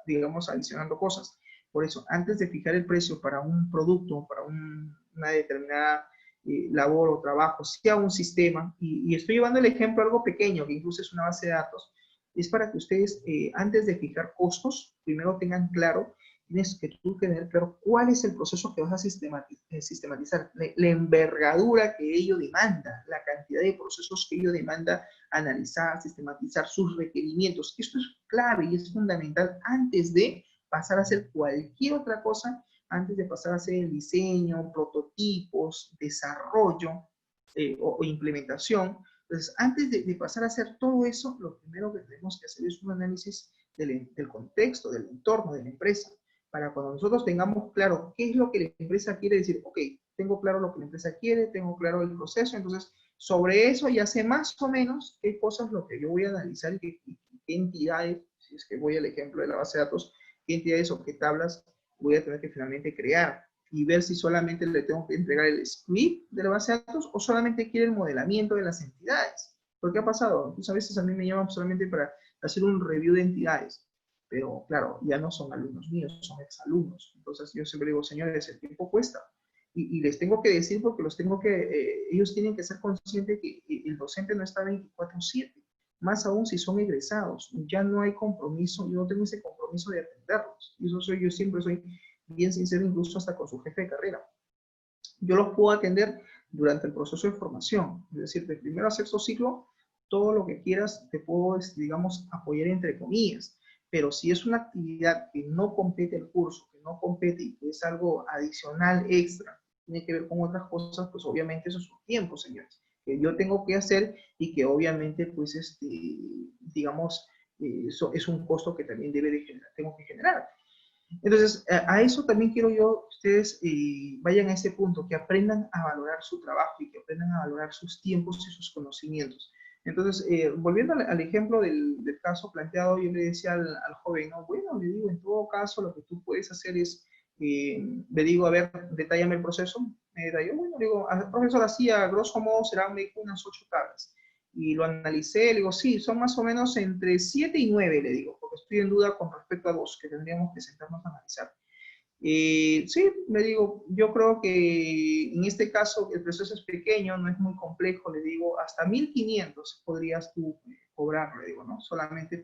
digamos, adicionando cosas. Por eso, antes de fijar el precio para un producto, para una determinada labor o trabajo, sea un sistema, y estoy llevando el ejemplo algo pequeño, que incluso es una base de datos, es para que ustedes, antes de fijar costos, primero tengan claro, tienes que tú tener claro cuál es el proceso que vas a sistematizar, la envergadura que ello demanda, la cantidad de procesos que ello demanda analizar, sistematizar sus requerimientos. Esto es clave y es fundamental antes de pasar a hacer cualquier otra cosa, antes de pasar a hacer el diseño, prototipos, desarrollo o implementación. Entonces, antes de pasar a hacer todo eso, lo primero que tenemos que hacer es un análisis del contexto, del entorno de la empresa, para cuando nosotros tengamos claro qué es lo que la empresa quiere decir, ok, tengo claro lo que la empresa quiere, tengo claro el proceso, entonces sobre eso ya sé más o menos qué cosas lo que yo voy a analizar y qué entidades, si es que voy al ejemplo de la base de datos, qué entidades o qué tablas voy a tener que finalmente crear y ver si solamente le tengo que entregar el script de la base de datos o solamente quiere el modelamiento de las entidades. ¿Por qué ha pasado? Pues a veces a mí me llaman solamente para hacer un review de entidades, pero claro, ya no son alumnos míos, son exalumnos. Entonces yo siempre digo, señores, el tiempo cuesta. Y les tengo que decir porque ellos tienen que ser conscientes que el docente no está 24/7, más aún si son egresados, ya no hay compromiso, yo no tengo ese compromiso de atenderlos, y eso yo siempre soy bien sincero, incluso hasta con su jefe de carrera. Yo los puedo atender durante el proceso de formación, es decir, de primero a sexto ciclo, todo lo que quieras te puedo, digamos, apoyar entre comillas, pero si es una actividad que no compete el curso, que no compete y que es algo adicional, extra, tiene que ver con otras cosas, pues obviamente eso es un tiempo, señores, que yo tengo que hacer y que obviamente, pues, digamos, eso es un costo que también tengo que generar. Entonces, a eso también quiero yo que ustedes vayan a ese punto, que aprendan a valorar su trabajo y que aprendan a valorar sus tiempos y sus conocimientos. Entonces, volviendo al ejemplo del caso planteado, yo le decía al joven, ¿no? Bueno, le digo, en todo caso, lo que tú puedes hacer es, le digo, a ver, detállame el proceso. Me detalló, bueno, le digo, profesor, así a grosso modo serán unas 8 tablas. Y lo analicé, le digo, sí, son más o menos entre 7 y 9, le digo, porque estoy en duda con respecto a 2 que tendríamos que sentarnos a analizar. Sí, le digo, yo creo que en este caso el proceso es pequeño, no es muy complejo, le digo, hasta 1.500 podrías tú cobrar, le digo, ¿no? Solamente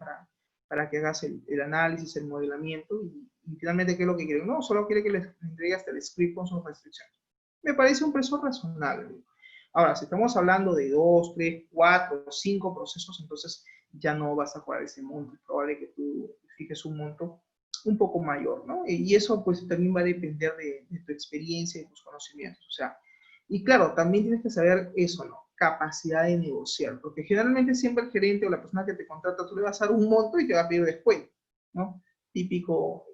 para que hagas el análisis, el modelamiento y finalmente, ¿qué es lo que quieren? No, solo quiere que les entregue hasta el script con sus restricciones. Me parece un precio razonable. Ahora, si estamos hablando de 2, 3, 4, 5 procesos, entonces ya no vas a cobrar ese monto. Es probable que tú fijes un monto un poco mayor, ¿no? Y eso pues también va a depender de tu experiencia y de tus conocimientos. O sea, y claro, también tienes que saber eso, ¿no? Capacidad de negociar, porque generalmente siempre el gerente o la persona que te contrata, tú le vas a dar un monto y te va a pedir descuento, ¿no? Típico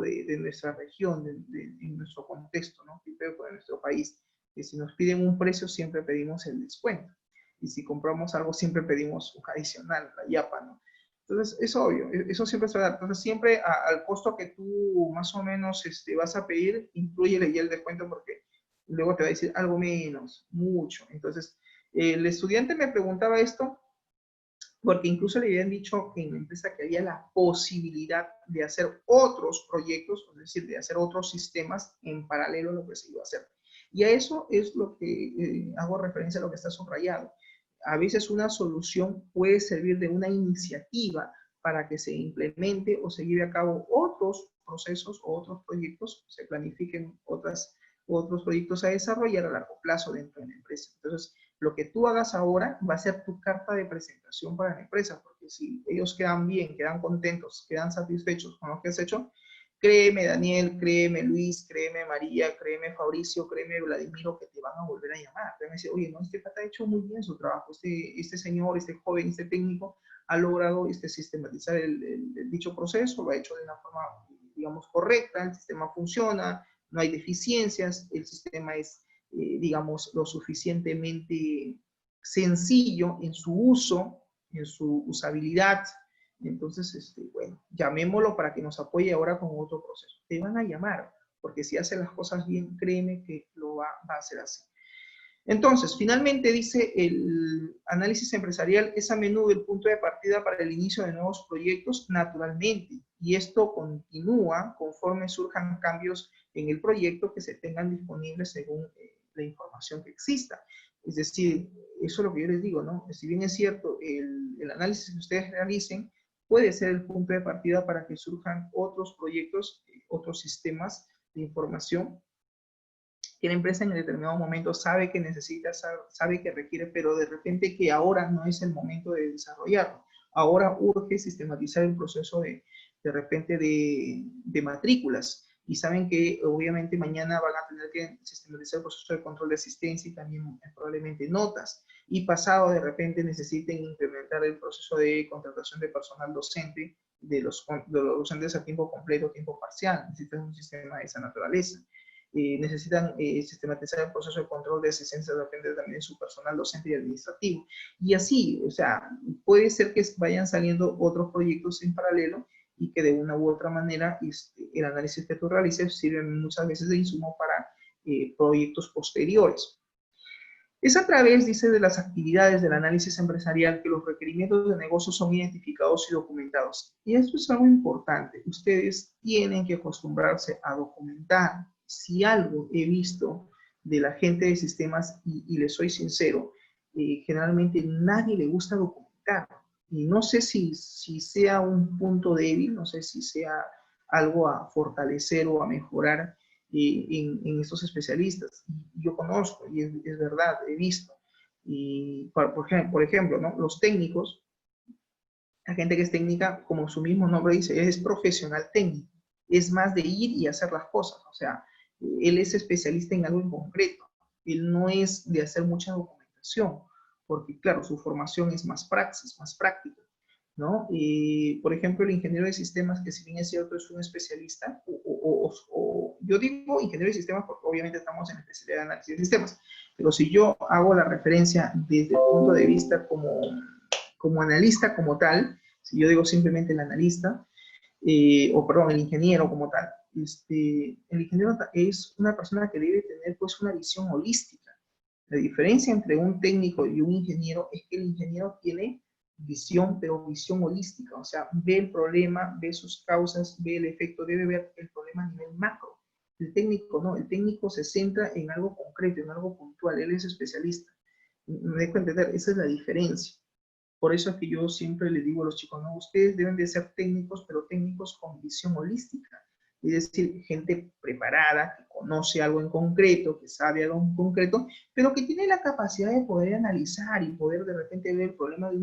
de nuestra región, de nuestro contexto, ¿no? Típico de nuestro país, que si nos piden un precio siempre pedimos el descuento. Y si compramos algo siempre pedimos un adicional, la yapa, ¿no? Entonces, es obvio, eso siempre se va a dar. Entonces, siempre al costo que tú más o menos vas a pedir, incluyele ya el descuento porque luego te va a decir algo menos, mucho. Entonces, el estudiante me preguntaba esto porque incluso le habían dicho en la empresa que había la posibilidad de hacer otros proyectos, es decir, de hacer otros sistemas en paralelo a lo que se iba a hacer. Y a eso es lo que hago referencia a lo que está subrayado. A veces una solución puede servir de una iniciativa para que se implemente o se lleve a cabo otros procesos o otros proyectos, se planifiquen otros proyectos a desarrollar a largo plazo dentro de la empresa. Entonces, lo que tú hagas ahora va a ser tu carta de presentación para la empresa, porque si ellos quedan bien, quedan contentos, quedan satisfechos con lo que has hecho, créeme Daniel, créeme Luis, créeme María, créeme Fabricio, créeme Vladimiro, que te van a volver a llamar. Te van a decir, oye, no, este pata ha hecho muy bien su trabajo, este señor, este joven, este técnico ha logrado sistematizar el dicho proceso, lo ha hecho de una forma, digamos, correcta, el sistema funciona, no hay deficiencias, el sistema es digamos, lo suficientemente sencillo en su uso, en su usabilidad. Entonces, bueno, llamémoslo para que nos apoye ahora con otro proceso. Te van a llamar, porque si hace las cosas bien, créeme que lo va a hacer así. Entonces, finalmente dice el análisis empresarial es a menudo el punto de partida para el inicio de nuevos proyectos naturalmente, y esto continúa conforme surjan cambios en el proyecto que se tengan disponibles según la información que exista. Es decir, eso es lo que yo les digo, ¿no? Si bien es cierto, el análisis que ustedes realicen puede ser el punto de partida para que surjan otros proyectos, otros sistemas de información que la empresa en determinado momento sabe que necesita, sabe que requiere, pero de repente que ahora no es el momento de desarrollarlo. Ahora urge sistematizar el proceso de repente de matrículas y saben que obviamente mañana van a tener que sistematizar el proceso de control de asistencia y también probablemente notas. Y pasado de repente necesiten implementar el proceso de contratación de personal docente de los docentes a tiempo completo, tiempo parcial. Necesitan un sistema de esa naturaleza. Necesitan sistematizar el proceso de control de asistencia, depende también de su personal docente y administrativo. Y así, o sea, puede ser que vayan saliendo otros proyectos en paralelo y que de una u otra manera el análisis que tú realices sirve muchas veces de insumo para proyectos posteriores. Es a través, dice, de las actividades del análisis empresarial que los requerimientos de negocio son identificados y documentados. Y esto es algo importante. Ustedes tienen que acostumbrarse a documentar. Si algo he visto de la gente de sistemas, y les soy sincero, generalmente nadie le gusta documentar. Y no sé si sea un punto débil, no sé si sea algo a fortalecer o a mejorar en estos especialistas. Y yo conozco, y es verdad, he visto. Y por ejemplo, ¿no? Los técnicos, la gente que es técnica, como su mismo nombre dice, es profesional técnico. Es más de ir y hacer las cosas. O sea, él es especialista en algo en concreto. Él no es de hacer mucha documentación, porque claro, su formación es más praxis, más práctica, ¿no? Por ejemplo, el ingeniero de sistemas, que si bien es cierto es un especialista, yo digo ingeniero de sistemas porque obviamente estamos en la especialidad de análisis de sistemas, pero si yo hago la referencia desde el punto de vista como analista como tal, si yo digo simplemente el analista, o perdón, el ingeniero como tal, el ingeniero es una persona que debe tener pues una visión holística. La diferencia entre un técnico y un ingeniero es que el ingeniero tiene visión, pero visión holística, o sea, ve el problema, ve sus causas, ve el efecto, debe ver el problema a nivel macro. El técnico no, el técnico se centra en algo concreto, en algo puntual, él es especialista. Me dejo entender, esa es la diferencia. Por eso es que yo siempre les digo a los chicos, no, ustedes deben de ser técnicos, pero técnicos con visión holística. Es decir, gente preparada, que conoce algo en concreto, que sabe algo en concreto, pero que tiene la capacidad de poder analizar y poder de repente ver el problema de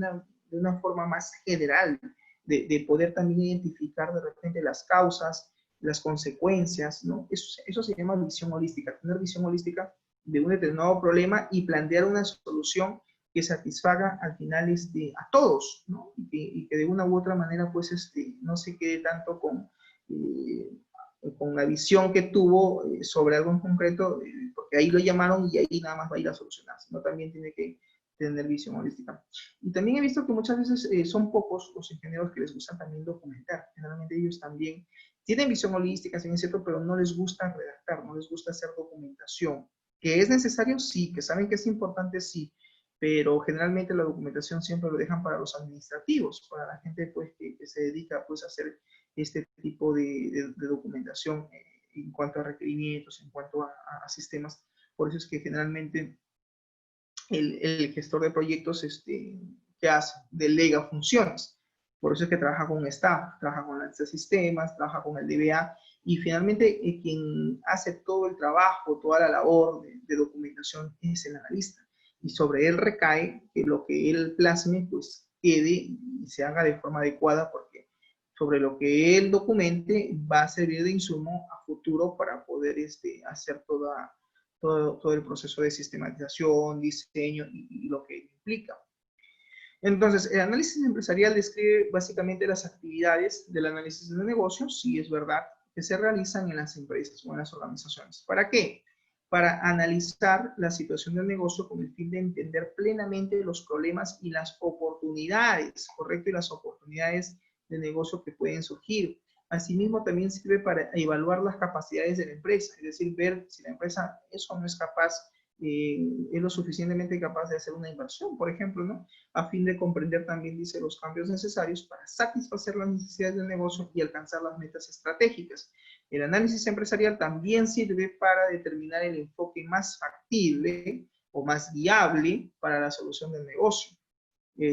una forma más general, de poder también identificar de repente las causas, las consecuencias, ¿no? Eso se llama visión holística, tener visión holística de un determinado problema y plantear una solución que satisfaga al final a todos, ¿no? Y que de una u otra manera pues no se quede tanto con la visión que tuvo sobre algo en concreto, porque ahí lo llamaron y ahí nada más va a ir a solucionar, sino también tiene que tener visión holística. Y también he visto que muchas veces son pocos los ingenieros que les gusta también documentar. Generalmente ellos también tienen visión holística, sí es cierto, pero no les gusta redactar, no les gusta hacer documentación. ¿Que es necesario? Sí. ¿Que saben que es importante? Sí. Pero generalmente la documentación siempre lo dejan para los administrativos, para la gente pues, que se dedica pues, a hacer este tipo de documentación en cuanto a requerimientos, en cuanto a sistemas. Por eso es que generalmente el gestor de proyectos, ¿qué hace? Delega funciones. Por eso es que trabaja con un staff, trabaja con la de sistemas, trabaja con el DBA, y finalmente quien hace todo el trabajo, toda la labor de documentación es el analista. Y sobre él recae que lo que él plasme, pues quede y se haga de forma adecuada, porque sobre lo que él documente va a servir de insumo a futuro para poder hacer todo el proceso de sistematización, diseño y lo que implica. Entonces, el análisis empresarial describe básicamente las actividades del análisis de negocios, sí es verdad, que se realizan en las empresas o en las organizaciones. ¿Para qué? Para analizar la situación del negocio con el fin de entender plenamente los problemas y las oportunidades, ¿correcto? Y las oportunidades de negocio que pueden surgir. Asimismo, también sirve para evaluar las capacidades de la empresa, es decir, ver si la empresa es o no es capaz, es lo suficientemente capaz de hacer una inversión, por ejemplo, ¿no? A fin de comprender también, dice, los cambios necesarios para satisfacer las necesidades del negocio y alcanzar las metas estratégicas. El análisis empresarial también sirve para determinar el enfoque más factible o más viable para la solución del negocio.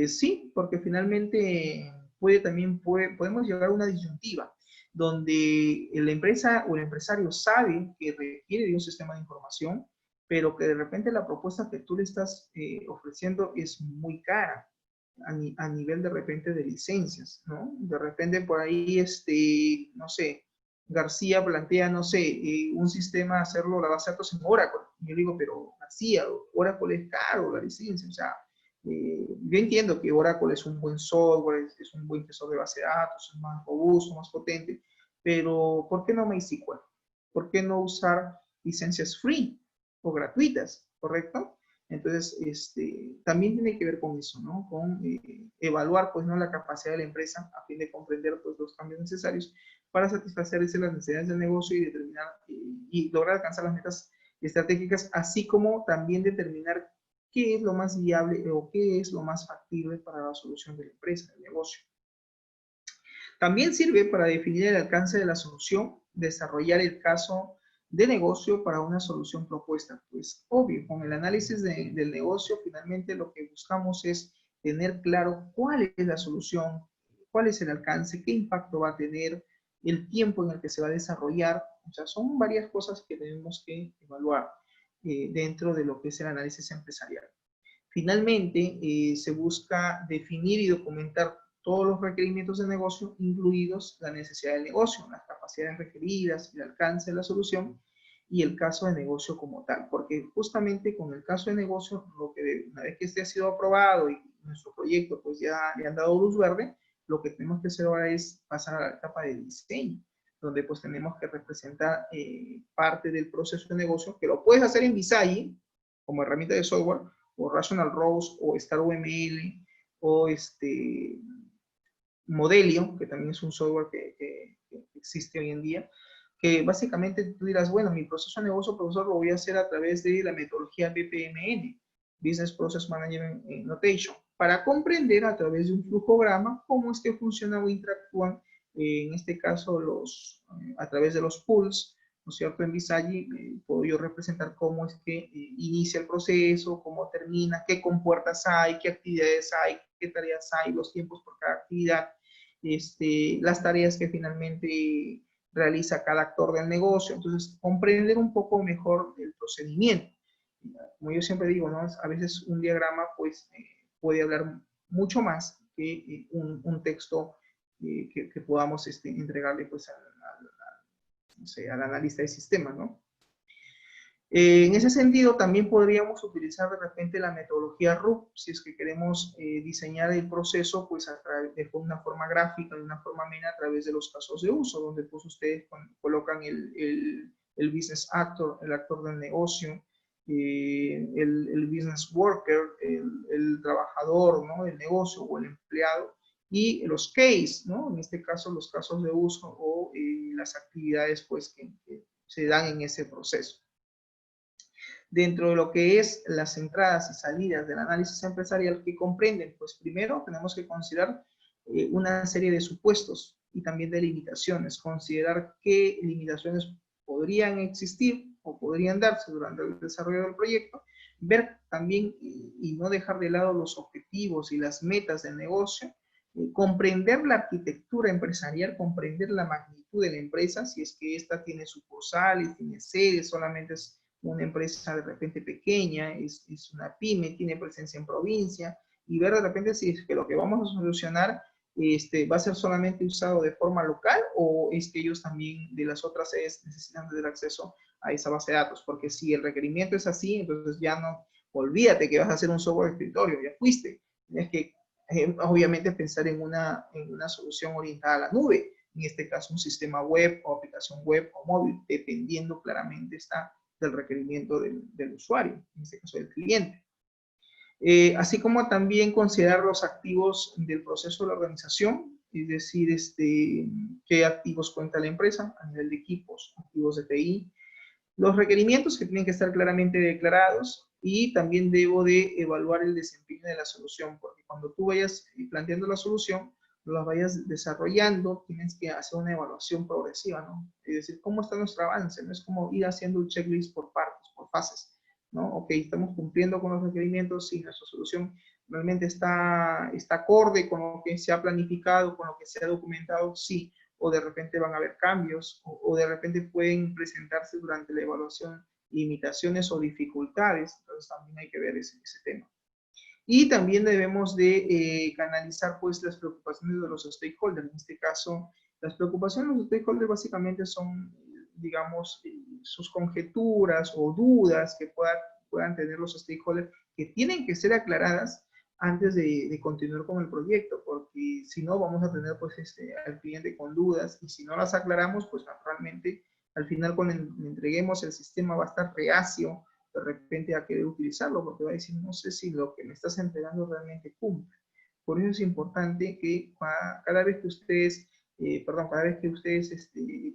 Sí, porque finalmente podemos llegar a una disyuntiva donde la empresa o el empresario sabe que requiere de un sistema de información, pero que de repente la propuesta que tú le estás ofreciendo es muy cara a nivel de repente de licencias, ¿no? De repente por ahí, no sé, García plantea, no sé, un sistema, hacerlo la base de datos en Oracle. Y yo digo, pero García, Oracle es caro la licencia, o sea, yo entiendo que Oracle es un buen software, es un buen gestor de base de datos, es más robusto, más potente, pero ¿por qué no MySQL? ¿Por qué no usar licencias free o gratuitas? ¿Correcto? Entonces, también tiene que ver con eso, ¿no? Con evaluar, pues, ¿no? La capacidad de la empresa a fin de comprender, pues, los cambios necesarios para satisfacer las necesidades del negocio y determinar y lograr alcanzar las metas estratégicas, así como también determinar qué es lo más viable o qué es lo más factible para la solución de la empresa, del negocio. También sirve para definir el alcance de la solución, desarrollar el caso de negocio para una solución propuesta. Pues obvio, con el análisis del negocio, finalmente lo que buscamos es tener claro cuál es la solución, cuál es el alcance, qué impacto va a tener, el tiempo en el que se va a desarrollar. O sea, son varias cosas que tenemos que evaluar dentro de lo que es el análisis empresarial. Finalmente, se busca definir y documentar todos los requerimientos de negocio, incluidos la necesidad del negocio, las capacidades requeridas, el alcance de la solución, y el caso de negocio como tal, porque justamente con el caso de negocio, una vez que este ha sido aprobado y nuestro proyecto pues ya le han dado luz verde, lo que tenemos que hacer ahora es pasar a la etapa de diseño, donde pues tenemos que representar parte del proceso de negocio, que lo puedes hacer en Visage como herramienta de software, o Rational Rose, o StarUML, o Modelio, que también es un software que existe hoy en día, que básicamente tú dirás, bueno, mi proceso de negocio, profesor, lo voy a hacer a través de la metodología BPMN, Business Process Management Notation, para comprender a través de un flujograma cómo es que funciona o interactúan, en este caso, a través de los pools, ¿no es cierto? En Visage puedo yo representar cómo es que inicia el proceso, cómo termina, qué compuertas hay, qué actividades hay, qué tareas hay, los tiempos por cada actividad, las tareas que finalmente realiza cada actor del negocio. Entonces, comprender un poco mejor el procedimiento. Como yo siempre digo, ¿no? A veces un diagrama pues puede hablar mucho más que un texto que podamos entregarle pues no sé, al analista de sistemas, ¿no? En ese sentido, también podríamos utilizar de repente la metodología RUP, si es que queremos diseñar el proceso pues de una forma gráfica, de una forma amena a través de los casos de uso, donde pues ustedes colocan el business actor, el actor del negocio, el business worker, el trabajador, ¿no? del negocio o el empleado, y los case, ¿no? En este caso los casos de uso o las actividades pues que se dan en ese proceso. Dentro de lo que es las entradas y salidas del análisis empresarial que comprenden, pues primero tenemos que considerar una serie de supuestos y también de limitaciones, considerar qué limitaciones podrían existir o podrían darse durante el desarrollo del proyecto, ver también y no dejar de lado los objetivos y las metas del negocio, comprender la arquitectura empresarial, comprender la magnitud de la empresa, si es que ésta tiene sucursales, tiene sedes, solamente es una empresa de repente pequeña, es una pyme, tiene presencia en provincia, y ver de repente si es que lo que vamos a solucionar va a ser solamente usado de forma local o es que ellos también de las otras sedes necesitan tener acceso a esa base de datos, porque si el requerimiento es así, entonces ya no, olvídate que vas a hacer un software de escritorio, ya fuiste, tienes que obviamente pensar en una solución orientada a la nube, en este caso un sistema web o aplicación web o móvil, dependiendo claramente del requerimiento del usuario, en este caso del cliente. Así como también considerar los activos del proceso de la organización, es decir, qué activos cuenta la empresa a nivel de equipos, activos de TI, los requerimientos que tienen que estar claramente declarados y también debo de evaluar el desempeño de la solución, porque cuando tú vayas planteando la solución, lo vayas desarrollando, tienes que hacer una evaluación progresiva, ¿no? Es decir, ¿cómo está nuestro avance? No es como ir haciendo un checklist por partes, por fases, ¿no? Ok, estamos cumpliendo con los requerimientos, sí, nuestra solución realmente está acorde con lo que se ha planificado, con lo que se ha documentado, sí, o de repente van a haber cambios, o de repente pueden presentarse durante la evaluación limitaciones o dificultades, entonces también hay que ver ese tema. Y también debemos de canalizar pues las preocupaciones de los stakeholders. En este caso, las preocupaciones de los stakeholders básicamente son, digamos, sus conjeturas o dudas que puedan tener los stakeholders que tienen que ser aclaradas antes de continuar con el proyecto, porque si no vamos a tener pues al cliente con dudas y si no las aclaramos, pues naturalmente al final cuando le entreguemos el sistema va a estar reacio de repente a querer utilizarlo, porque va a decir, no sé si lo que me estás entregando realmente cumple. Por eso es importante que cada vez que ustedes, cada vez que ustedes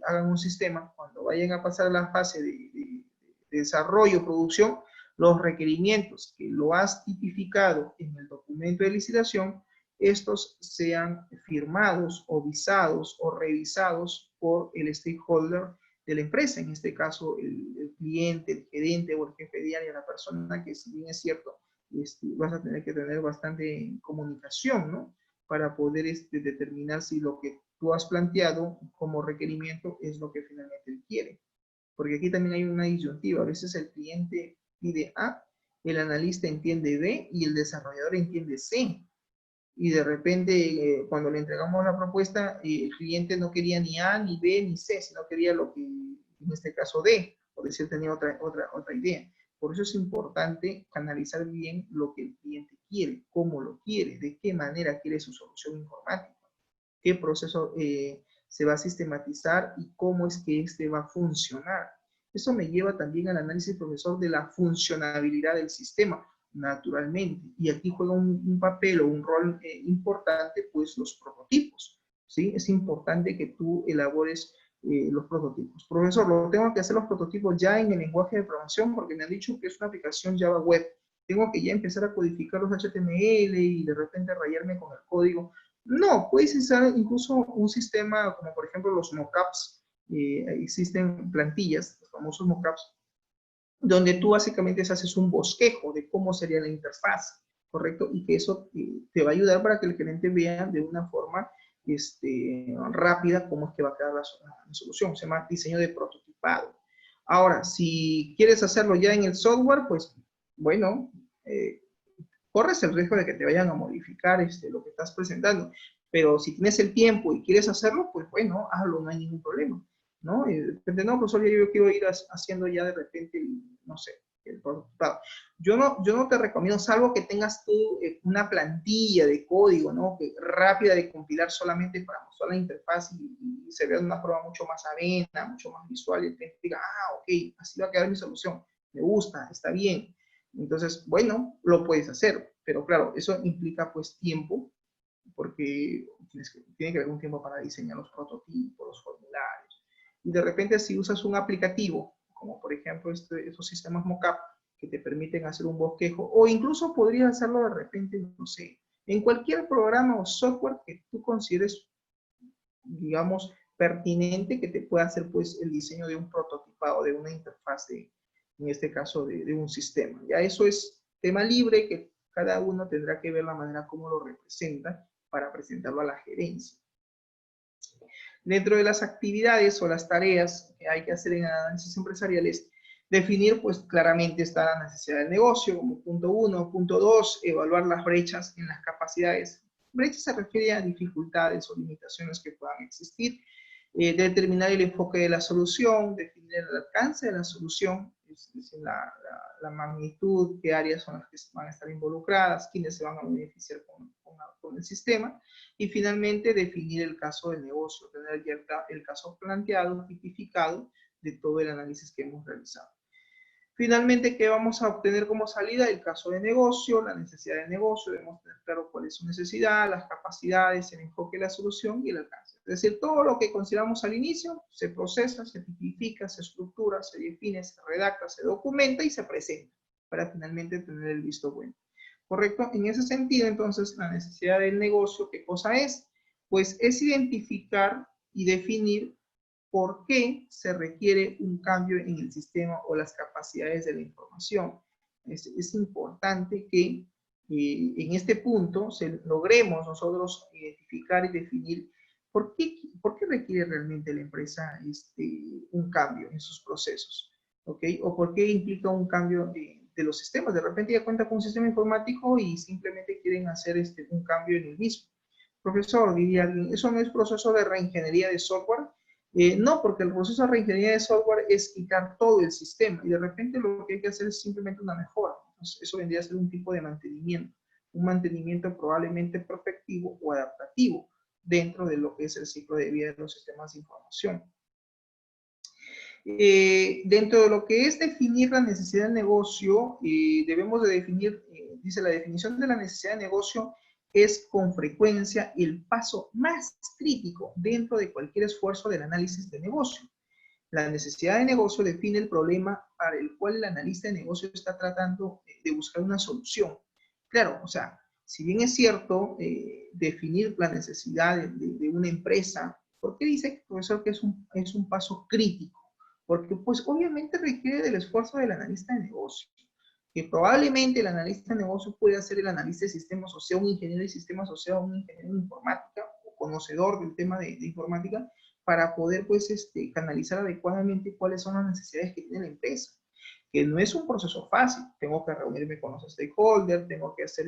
hagan un sistema, cuando vayan a pasar a la fase de desarrollo, producción, los requerimientos que lo has tipificado en el documento de licitación, estos sean firmados o visados o revisados por el stakeholder de la empresa, en este caso el cliente, el gerente o el jefe de área, la persona que si bien es cierto, vas a tener que tener bastante comunicación, ¿no? Para poder determinar si lo que tú has planteado como requerimiento es lo que finalmente él quiere. Porque aquí también hay una disyuntiva, a veces el cliente pide A, el analista entiende B y el desarrollador entiende C. Y de repente, cuando le entregamos la propuesta, el cliente no quería ni A, ni B, ni C, sino quería lo que, en este caso, D. por decir, tenía otra idea. Por eso es importante canalizar bien lo que el cliente quiere, cómo lo quiere, de qué manera quiere su solución informática, qué proceso se va a sistematizar y cómo es que este va a funcionar. Eso me lleva también al análisis, profesor, de la funcionabilidad del sistema, naturalmente. Y aquí juega un papel o un rol importante, pues, los prototipos, ¿sí? Es importante que tú elabores los prototipos. Profesor, lo tengo que hacer los prototipos ya en el lenguaje de programación porque me han dicho que es una aplicación Java Web. Tengo que ya empezar a codificar los HTML y de repente rayarme con el código. No, puedes usar incluso un sistema como por ejemplo los mockups. Existen plantillas, los famosos mockups, donde tú básicamente haces un bosquejo de cómo sería la interfaz, ¿correcto? Y que eso te va a ayudar para que el cliente vea de una forma rápida cómo es que va a quedar la solución. Se llama diseño de prototipado. Ahora, si quieres hacerlo ya en el software, pues bueno, corres el riesgo de que te vayan a modificar lo que estás presentando. Pero si tienes el tiempo y quieres hacerlo, pues bueno, hazlo, no hay ningún problema, ¿no? Y de repente, no, profesor, yo quiero ir haciendo ya de repente, no sé, el prototipado. Yo no te recomiendo, salvo que tengas tú una plantilla de código, ¿no? Que rápida de compilar solamente para mostrar la interfaz y se vea de una forma mucho más amena, mucho más visual, y el cliente diga, ah, ok, así va a quedar mi solución, me gusta, está bien. Entonces, bueno, lo puedes hacer, pero claro, eso implica pues tiempo, porque tiene que haber un tiempo para diseñar los prototipos, los formularios. Y de repente si usas un aplicativo, como por ejemplo esos sistemas mockup que te permiten hacer un bosquejo, o incluso podrías hacerlo de repente, no sé, en cualquier programa o software que tú consideres, digamos, pertinente, que te pueda hacer pues el diseño de un prototipado, de una interfaz en este caso de un sistema. Ya eso es tema libre que cada uno tendrá que ver la manera como lo representa para presentarlo a la gerencia. Dentro de las actividades o las tareas que hay que hacer en análisis empresariales, definir pues claramente está la necesidad del negocio como punto 1. Punto 2, evaluar las brechas en las capacidades. Brechas se refiere a dificultades o limitaciones que puedan existir. Determinar el enfoque de la solución, definir el alcance de la solución, es decir, la magnitud, qué áreas son las que van a estar involucradas, quiénes se van a beneficiar con el sistema, y finalmente definir el caso del negocio, tener ya el caso planteado, tipificado de todo el análisis que hemos realizado. Finalmente, ¿qué vamos a obtener como salida? El caso de negocio, la necesidad del negocio, debemos tener claro cuál es su necesidad, las capacidades, el enfoque de la solución y el alcance. Es decir, todo lo que consideramos al inicio se procesa, se tipifica, se estructura, se define, se redacta, se documenta y se presenta para finalmente tener el visto bueno. ¿Correcto? En ese sentido, entonces, la necesidad del negocio, ¿qué cosa es? Pues es identificar y definir por qué se requiere un cambio en el sistema o las capacidades de la información. Es importante que en este punto logremos nosotros identificar y definir por qué requiere realmente la empresa un cambio en sus procesos, ¿ok? O por qué implica un cambio de los sistemas. De repente ya cuenta con un sistema informático y simplemente quieren hacer un cambio en el mismo. Profesor, diría alguien, ¿eso no es proceso de reingeniería de software? No, porque el proceso de reingeniería de software es quitar todo el sistema y de repente lo que hay que hacer es simplemente una mejora. Entonces, eso vendría a ser un tipo de mantenimiento, un mantenimiento probablemente perfectivo o adaptativo dentro de lo que es el ciclo de vida de los sistemas de información. Dentro de lo que es definir la necesidad del negocio, debemos de definir, dice la definición de la necesidad de negocio es con frecuencia el paso más crítico dentro de cualquier esfuerzo del análisis de negocio. La necesidad de negocio define el problema para el cual el analista de negocio está tratando de buscar una solución. Claro, o sea, si bien es cierto definir la necesidad de una empresa, ¿por qué dice, profesor, que es un paso crítico? Porque pues obviamente requiere del esfuerzo del analista de negocio, que probablemente el analista de negocio puede ser el analista de sistemas, o sea, un ingeniero de sistemas, o sea, un ingeniero de informática, o conocedor del tema de informática, para poder pues canalizar adecuadamente cuáles son las necesidades que tiene la empresa, que no es un proceso fácil. Tengo que reunirme con los stakeholders, tengo que hacer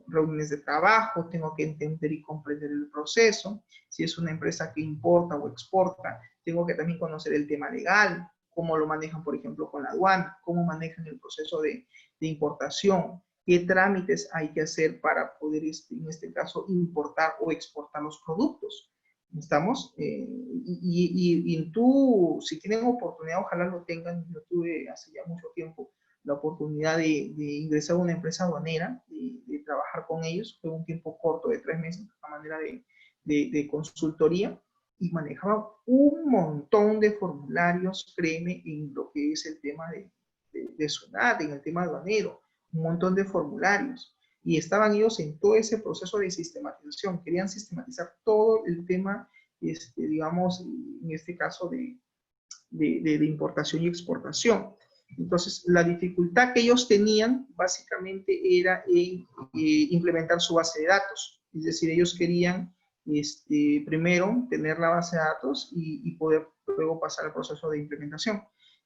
reuniones de trabajo, tengo que entender y comprender el proceso. Si es una empresa que importa o exporta, tengo que también conocer el tema legal, cómo lo manejan, por ejemplo, con la aduana, cómo manejan el proceso de importación, qué trámites hay que hacer para poder, en este caso, importar o exportar los productos. ¿Estamos? Y tú, si tienen oportunidad, ojalá lo tengan. Yo tuve hace ya mucho tiempo la oportunidad de ingresar a una empresa aduanera, de trabajar con ellos. Fue un tiempo corto de 3 meses, a manera de consultoría, y manejaba un montón de formularios, créeme, en lo que es el tema de SUNAT, en el tema aduanero, un montón de formularios. Y estaban ellos en todo ese proceso de sistematización. Querían sistematizar todo el tema, digamos, en este caso de importación y exportación. Entonces, la dificultad que ellos tenían básicamente era implementar su base de datos. Es decir, ellos querían primero tener la base de datos y poder luego pasar al proceso de implementación.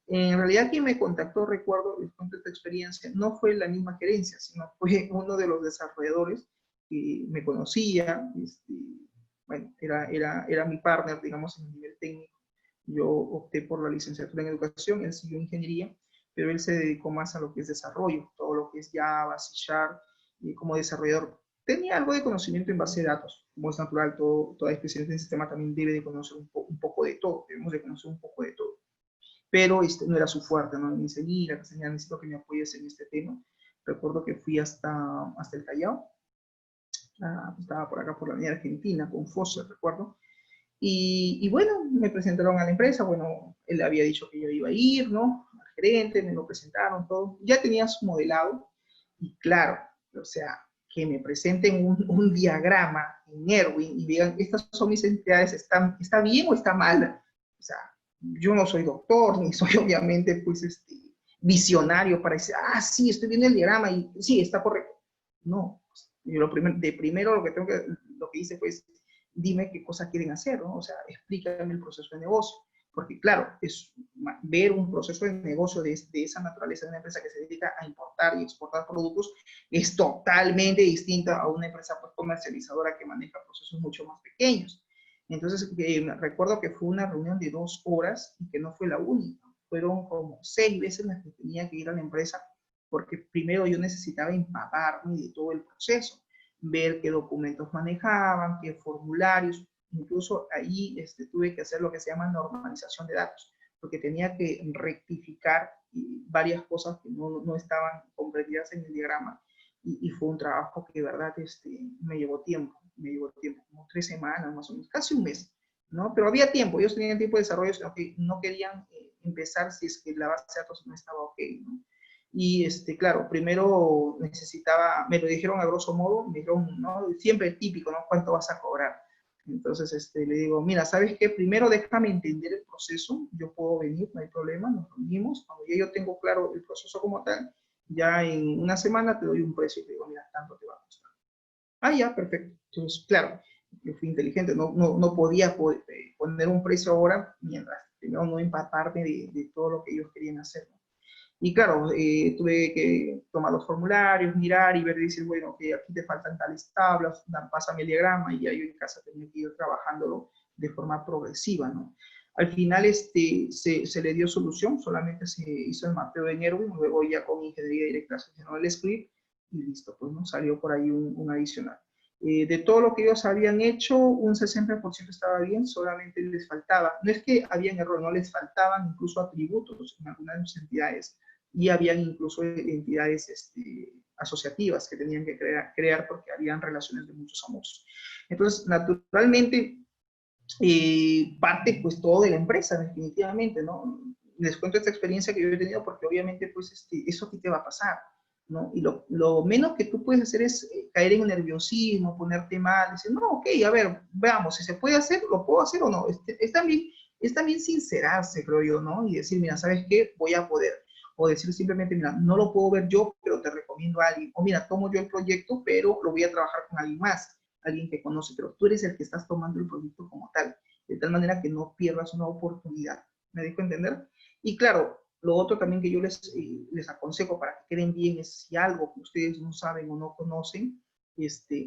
En realidad, quien me contactó, recuerdo, el punto de esta experiencia, no fue la misma gerencia, sino fue uno de los desarrolladores que me conocía, bueno, era mi partner, digamos, en el nivel técnico. Yo opté por la licenciatura en educación, él siguió ingeniería, pero él se dedicó más a lo que es desarrollo, todo lo que es Java, C Sharp, y como desarrollador. Tenía algo de conocimiento en base de datos, como es natural, toda especialista en sistema también debe de conocer un poco de todo, debemos de conocer un poco de todo. Pero no era su fuerte, ¿no? Me dice, mira, necesito que me apoyes en este tema. Recuerdo que fui hasta el Callao, estaba por acá por la Avenida Argentina, con Foster, recuerdo. Y bueno, me presentaron a la empresa, bueno, él había dicho que yo iba a ir, ¿no? Al gerente, me lo presentaron, todo. Ya tenía su modelado, y claro, o sea, que me presenten un diagrama en Erwin y digan, estas son mis entidades, ¿está bien o está mal? O sea, yo no soy doctor, ni soy obviamente, pues, visionario para decir, sí, estoy viendo el diagrama y sí, está correcto. No, yo primero lo que hice fue, dime qué cosa quieren hacer, ¿no? O sea, explícame el proceso de negocio. Porque claro, es ver un proceso de negocio de esa naturaleza de una empresa que se dedica a importar y exportar productos es totalmente distinta a una empresa, pues, comercializadora que maneja procesos mucho más pequeños. Entonces, recuerdo que fue una reunión de 2 horas y que no fue la única. Fueron como 6 veces las que tenía que ir a la empresa, porque primero yo necesitaba empaparme de todo el proceso, ver qué documentos manejaban, qué formularios. Incluso ahí tuve que hacer lo que se llama normalización de datos, porque tenía que rectificar varias cosas que no estaban comprendidas en el diagrama, y fue un trabajo que de verdad me llevó tiempo, como 3 semanas más o menos, casi un mes, ¿no? Pero había tiempo, ellos tenían tiempo de desarrollo, sino que no querían empezar si es que la base de datos no estaba ok, ¿no? Y claro, primero me lo dijeron a grosso modo, me dijeron, ¿no? Siempre típico, ¿no? ¿Cuánto vas a cobrar? Entonces le digo, mira, ¿sabes qué? Primero déjame entender el proceso, yo puedo venir, no hay problema, nos reunimos, cuando ya yo tengo claro el proceso como tal, ya en una semana te doy un precio y te digo, mira, tanto te va a costar. Ya, perfecto. Entonces, claro, yo fui inteligente, no podía poner un precio ahora mientras primero no empaparme de todo lo que ellos querían hacer, ¿no? Y claro, tuve que tomar los formularios, mirar y ver y decir, bueno, que aquí te faltan tales tablas, pásame el diagrama, y ya yo en casa tenía que ir trabajándolo de forma progresiva, ¿no? Al final se le dio solución, solamente se hizo el mapeo en Erwin, luego ya con ingeniería directa se llenó el script y listo, pues no salió por ahí un adicional. De todo lo que ellos habían hecho, un 60% estaba bien, solamente les faltaba, no es que habían error, no les faltaban incluso atributos en algunas entidades, y habían incluso entidades asociativas que tenían que crear porque habían relaciones de muchos amosos. Entonces, naturalmente, parte pues todo de la empresa, definitivamente, ¿no? Les cuento esta experiencia que yo he tenido porque obviamente pues eso a ti te va a pasar, ¿no? Y lo menos que tú puedes hacer es caer en un nerviosismo, ponerte mal, decir, no, ok, a ver, veamos, si se puede hacer, lo puedo hacer o no. Es también sincerarse, creo yo, ¿no? Y decir, mira, ¿sabes qué? Voy a poder. O decir simplemente, mira, no lo puedo ver yo, pero te recomiendo a alguien. O mira, tomo yo el proyecto, pero lo voy a trabajar con alguien más, alguien que conoce, pero tú eres el que estás tomando el proyecto como tal, de tal manera que no pierdas una oportunidad. ¿Me dejo entender? Y claro, lo otro también que yo les aconsejo para que queden bien es, si algo que ustedes no saben o no conocen,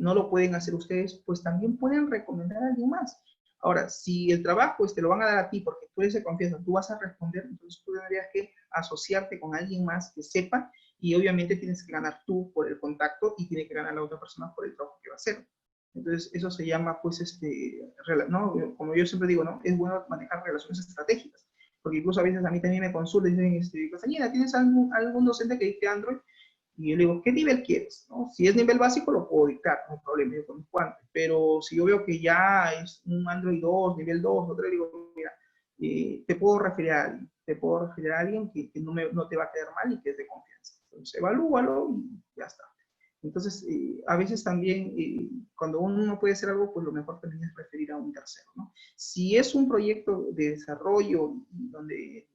no lo pueden hacer ustedes, pues también pueden recomendar a alguien más. Ahora, si el trabajo te lo van a dar a ti porque tú eres de confianza, tú vas a responder, entonces tú tendrías que asociarte con alguien más que sepa y obviamente tienes que ganar tú por el contacto y tiene que ganar la otra persona por el trabajo que va a hacer. Entonces, eso se llama, pues, ¿no? Como yo siempre digo, ¿no? Es bueno manejar relaciones estratégicas, porque incluso a veces a mí también me consultan y dicen, Castañeda, ¿tienes algún docente que dicte Android? Y yo le digo, ¿qué nivel quieres? ¿No? Si es nivel básico, lo puedo dictar, no hay problema, yo con mis guantes. Pero si yo veo que ya es un Android 2, nivel 2, o 3, digo, mira, te puedo referir a alguien, que no te va a quedar mal y que es de confianza. Entonces, evalúalo y ya está. Entonces, a veces también, cuando uno no puede hacer algo, pues lo mejor también es referir a un tercero, ¿no? Si es un proyecto de desarrollo donde,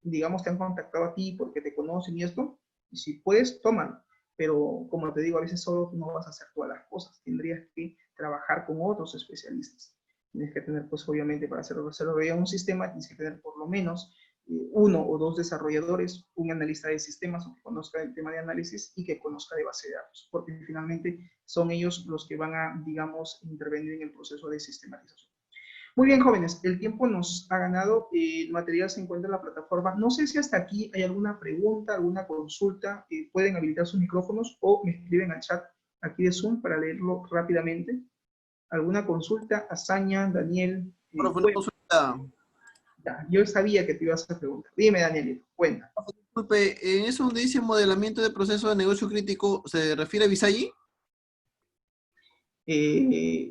digamos, te han contactado a ti porque te conocen y esto, y si puedes, tómalo. Pero, como te digo, a veces solo no vas a hacer todas las cosas. Tendrías que trabajar con otros especialistas. Tienes que tener, pues, obviamente, para hacer desarrollar un sistema, tienes que tener por lo menos uno o dos desarrolladores, un analista de sistemas que conozca el tema de análisis y que conozca de base de datos, porque finalmente son ellos los que van a, digamos, intervenir en el proceso de sistematización. Muy bien, jóvenes, el tiempo nos ha ganado, el material se encuentra en la plataforma. No sé si hasta aquí hay alguna pregunta, alguna consulta, pueden habilitar sus micrófonos o me escriben al chat aquí de Zoom para leerlo rápidamente. ¿Alguna consulta? Azaña, Daniel. Profe, una consulta. Yo sabía que te ibas a preguntar. Dime, Daniel, cuenta. Disculpe, ¿en eso donde dice modelamiento de proceso de negocio crítico, se refiere a Visagi?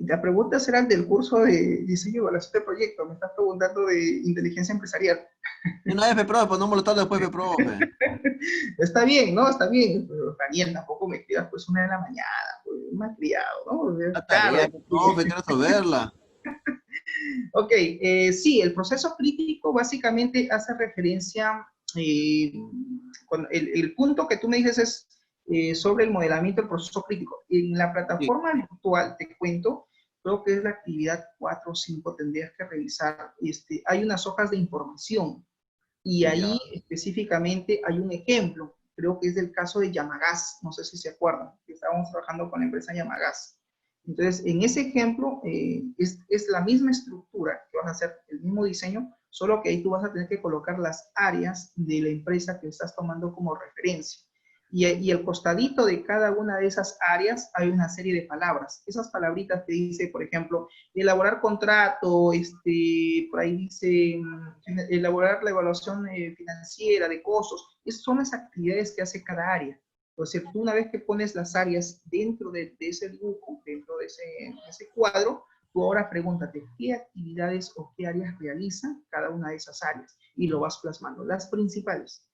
La pregunta será del curso de diseño y evaluación de proyectos. Me estás preguntando de inteligencia empresarial. Una vez, profe, pues no molestarlo después, profe. Está bien, ¿no? Está bien. Pero Daniel, tampoco me escribas pues 1 de la mañana, pues, mal criado, ¿no? La tarea, Tarde. profe, quiero saberla. Ok, sí, el proceso crítico básicamente hace referencia, el punto que tú me dices es sobre el modelamiento del proceso crítico. En la Sí, plataforma virtual, te cuento, creo que es la actividad 4 o 5, tendrías que revisar, hay unas hojas de información y ya. ahí específicamente hay un ejemplo, creo que es del caso de Yamagas, no sé si se acuerdan, que estábamos trabajando con la empresa Yamagas. Entonces, en ese ejemplo es la misma estructura que vas a hacer, el mismo diseño, solo que ahí tú vas a tener que colocar las áreas de la empresa que estás tomando como referencia. Y el costadito de cada una de esas áreas hay una serie de palabras. Esas palabritas te dice, por ejemplo, elaborar contrato, por ahí dice elaborar la evaluación financiera de costos. Esas son las actividades que hace cada área. Entonces, tú una vez que pones las áreas dentro de ese dibujo, dentro de ese cuadro, tú ahora pregúntate qué actividades o qué áreas realizan cada una de esas áreas y lo vas plasmando, las principales.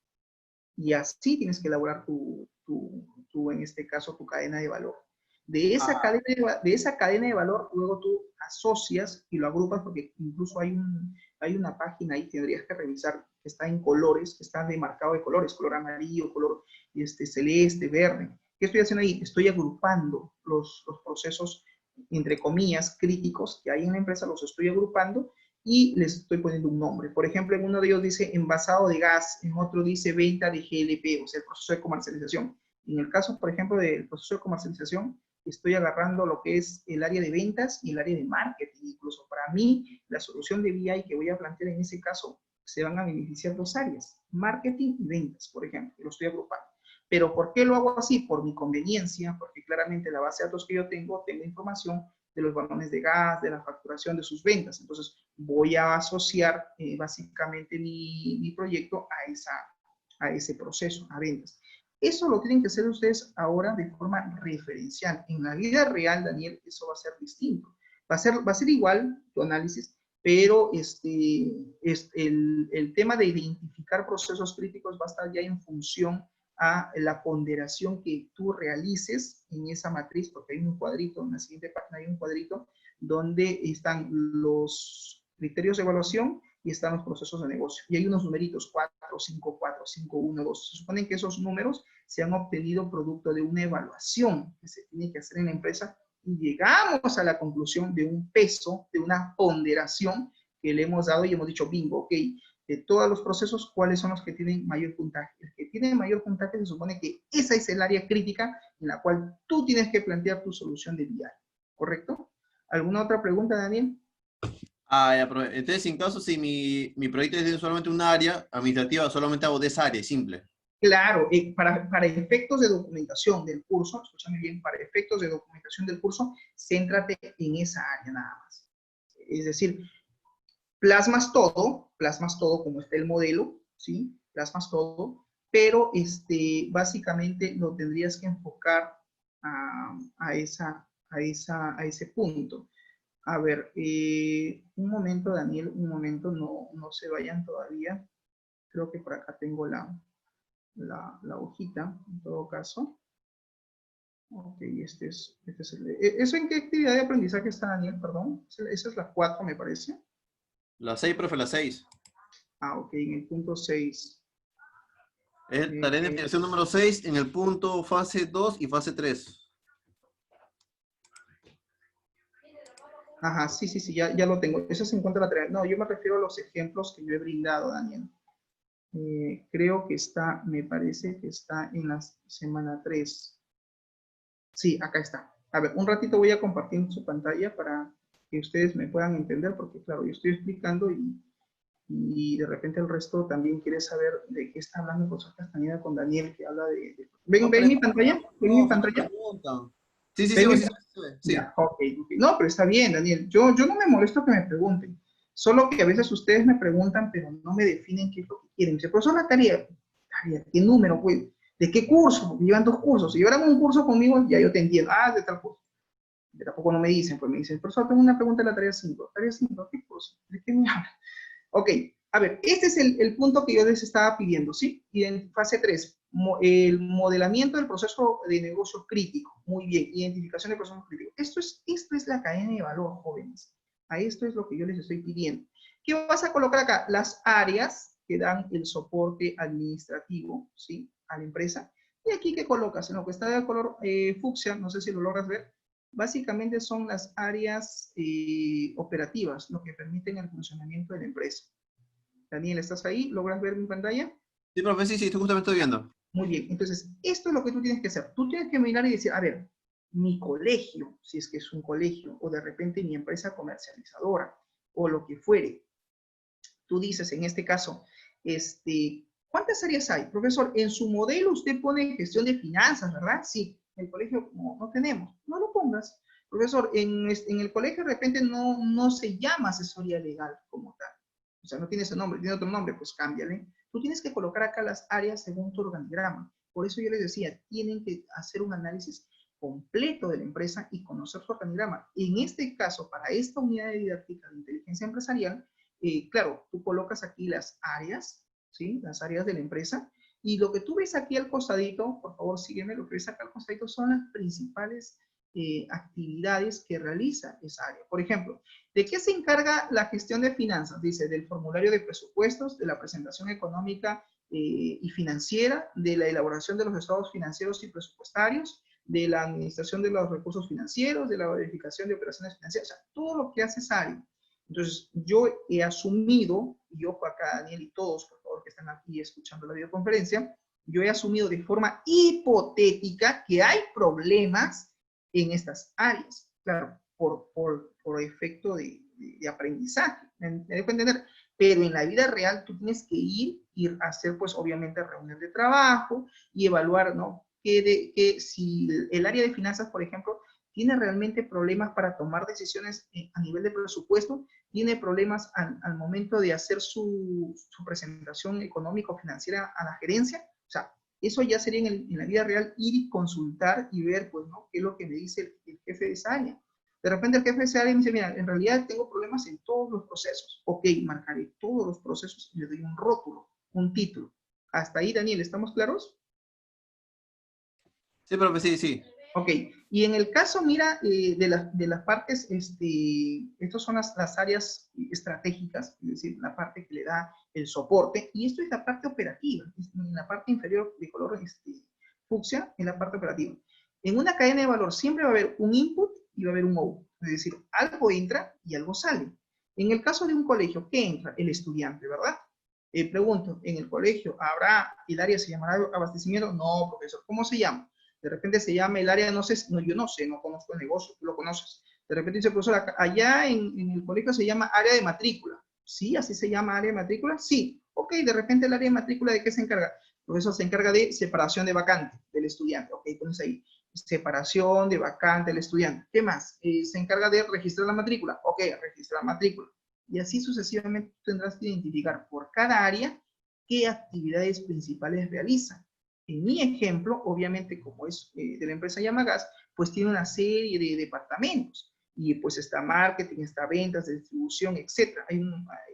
Y así tienes que elaborar en este caso, tu cadena de valor. Ah, De esa cadena de valor, luego tú asocias y lo agrupas porque incluso hay una página ahí que tendrías que revisar que está en colores, que está demarcado de colores, color amarillo, color celeste, verde. ¿Qué estoy haciendo ahí? Estoy agrupando los procesos, entre comillas, críticos que hay en la empresa, los estoy agrupando y les estoy poniendo un nombre. Por ejemplo, en uno de ellos dice envasado de gas, en otro dice venta de GLP, o sea, el proceso de comercialización. En el caso, por ejemplo, del proceso de comercialización, estoy agarrando lo que es el área de ventas y el área de marketing. Incluso para mí, la solución de BI que voy a plantear en ese caso, se van a beneficiar dos áreas, marketing y ventas, por ejemplo, y lo estoy agrupando. Pero ¿por qué lo hago así? Por mi conveniencia, porque claramente la base de datos que yo tengo información de los balones de gas, de la facturación de sus ventas. Entonces, voy a asociar básicamente mi proyecto a ese proceso, a ventas. Eso lo tienen que hacer ustedes ahora de forma referencial. En la vida real, Daniel, eso va a ser distinto. Va a ser igual tu análisis, pero el tema de identificar procesos críticos va a estar ya en función a la ponderación que tú realices en esa matriz, porque hay un cuadrito, en la siguiente página hay un cuadrito donde están los criterios de evaluación y están los procesos de negocio. Y hay unos numeritos, 4, 5, 4, 5, 1, 2. Se supone que esos números se han obtenido producto de una evaluación que se tiene que hacer en la empresa y llegamos a la conclusión de un peso, de una ponderación que le hemos dado y hemos dicho, bingo, ok, de todos los procesos, ¿cuáles son los que tienen mayor puntaje? El que tiene mayor puntaje se supone que esa es el área crítica en la cual tú tienes que plantear tu solución de BI, ¿correcto? ¿Alguna otra pregunta, Daniel? Ah, ya, entonces, en caso si mi proyecto es de solamente un área administrativa, solamente hago de esa área, simple. Claro, para efectos de documentación del curso, escúchame bien, para efectos de documentación del curso, céntrate en esa área nada más. Es decir, plasmas todo como está el modelo, ¿sí? Plasmas todo, pero básicamente lo tendrías que enfocar a ese punto. A ver, un momento, Daniel, un momento, no se vayan todavía. Creo que por acá tengo la hojita, en todo caso. Ok, ¿Eso en qué actividad de aprendizaje está, Daniel? Perdón. Esa es la 4, me parece. La 6, profe, la 6. Ah, ok, en el punto 6. Es tarea de investigación número 6 en el punto fase 2 y fase 3. Ajá, sí, ya lo tengo. Eso se encuentra la tarea. No, yo me refiero a los ejemplos que yo he brindado, Daniel. Creo que está, me parece que está en la semana 3. Sí, acá está. A ver, un ratito voy a compartir su pantalla para que ustedes me puedan entender, porque claro, yo estoy explicando y de repente el resto también quiere saber de qué está hablando el profesor Castañeda con Daniel, que habla de... ¿Ven, No ven mi preguntan, pantalla? ¿Ven mi profe, no pantalla? preguntan. Sí, sí, sí, ¿Ven mi sí, sí. Ya, ok. No, pero está bien, Daniel. Yo no me molesto que me pregunten. Solo que a veces ustedes me preguntan, pero no me definen qué es lo que quieren. Dice, profesor, la tarea, ¿qué número, pues? ¿De qué curso? Porque llevan 2 cursos. Si llevaran un curso conmigo, ya yo te entiendo. Ah, de tal curso. Y tampoco no me dicen, pues me dicen, profesor, tengo una pregunta de la tarea 5. ¿Tarea 5? ¿Qué curso? ¿De qué me hablan? Ok, a ver, este es el punto que yo les estaba pidiendo, ¿sí? Y en fase 3, el modelamiento del proceso de negocio crítico. Muy bien, identificación de procesos críticos. Esto es la cadena de valor, jóvenes. A esto es lo que yo les estoy pidiendo. ¿Qué vas a colocar acá? Las áreas que dan el soporte administrativo, ¿sí? A la empresa. Y aquí, ¿qué colocas? En lo que está de color fucsia, no sé si lo logras ver, básicamente son las áreas operativas, lo que permiten el funcionamiento de la empresa. Daniel, ¿estás ahí? ¿Logras ver mi pantalla? Sí, profe, sí, justamente estoy viendo. Muy bien, entonces esto es lo que tú tienes que hacer. Tú tienes que mirar y decir, a ver, mi colegio, si es que es un colegio, o de repente mi empresa comercializadora, o lo que fuere. Tú dices, en este caso, ¿cuántas áreas hay? Profesor, en su modelo usted pone gestión de finanzas, ¿verdad? Sí, en el colegio no tenemos. No lo pongas. Profesor, en el colegio de repente no se llama asesoría legal como tal. O sea, no tiene ese nombre, tiene otro nombre, pues cámbiale. Tú tienes que colocar acá las áreas según tu organigrama. Por eso yo les decía, tienen que hacer un análisis completo de la empresa y conocer su organigrama. En este caso, para esta unidad de didáctica de inteligencia empresarial, claro, tú colocas aquí las áreas, ¿sí? Las áreas de la empresa. Y lo que tú ves aquí al costadito, por favor sígueme, lo que ves acá al costadito son las principales actividades que realiza esa área. Por ejemplo, ¿de qué se encarga la gestión de finanzas? Dice, del formulario de presupuestos, de la presentación económica y financiera, de la elaboración de los estados financieros y presupuestarios, de la administración de los recursos financieros, de la verificación de operaciones financieras, o sea, todo lo que hace esa área. Entonces, yo he asumido, y ojo acá, Daniel y todos, por favor, que están aquí escuchando la videoconferencia, yo he asumido de forma hipotética que hay problemas en estas áreas, claro, por efecto de aprendizaje, ¿me dejo entender? Pero en la vida real tú tienes que ir a hacer, pues, obviamente, reuniones de trabajo y evaluar, ¿no? Que si el área de finanzas, por ejemplo, tiene realmente problemas para tomar decisiones a nivel de presupuesto, tiene problemas al momento de hacer su presentación económico-financiera a la gerencia, o sea, eso ya sería en la vida real ir y consultar y ver, pues, ¿no? ¿Qué es lo que me dice el jefe de esa área? De repente el jefe de esa área me dice, mira, en realidad tengo problemas en todos los procesos. Ok, marcaré todos los procesos y le doy un rótulo, un título. Hasta ahí, Daniel, ¿estamos claros? Sí, profe, sí, sí. Ok, y en el caso, mira, de las partes, estas son las áreas estratégicas, es decir, la parte que le da el soporte, y esto es la parte operativa, en la parte inferior de color fucsia, en la parte operativa. En una cadena de valor siempre va a haber un input y va a haber un output, es decir, algo entra y algo sale. En el caso de un colegio, ¿qué entra? El estudiante, ¿verdad? Pregunto, ¿en el colegio habrá, el área se llamará abastecimiento? No, profesor, ¿cómo se llama? De repente se llama el área, no sé, no, yo no sé, no conozco el negocio, tú lo conoces. De repente dice, profesor, allá en el colegio se llama área de matrícula. ¿Sí? ¿Así se llama área de matrícula? Sí. Ok, de repente el área de matrícula, ¿de qué se encarga? El profesor se encarga de separación de vacante del estudiante. Ok, entonces ahí, separación de vacante del estudiante. ¿Qué más? Se encarga de registrar la matrícula. Ok, registrar la matrícula. Y así sucesivamente tendrás que identificar por cada área qué actividades principales realiza. En mi ejemplo, obviamente, como es de la empresa Yamagas, pues tiene una serie de departamentos. Y pues está marketing, está ventas, distribución, etc. Hay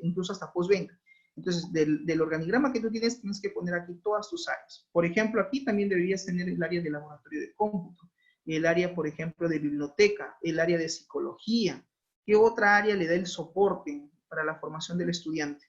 incluso hasta postventa. Entonces, del organigrama que tú tienes que poner aquí todas tus áreas. Por ejemplo, aquí también deberías tener el área de laboratorio de cómputo, el área, por ejemplo, de biblioteca, el área de psicología. ¿Qué otra área le da el soporte para la formación del estudiante?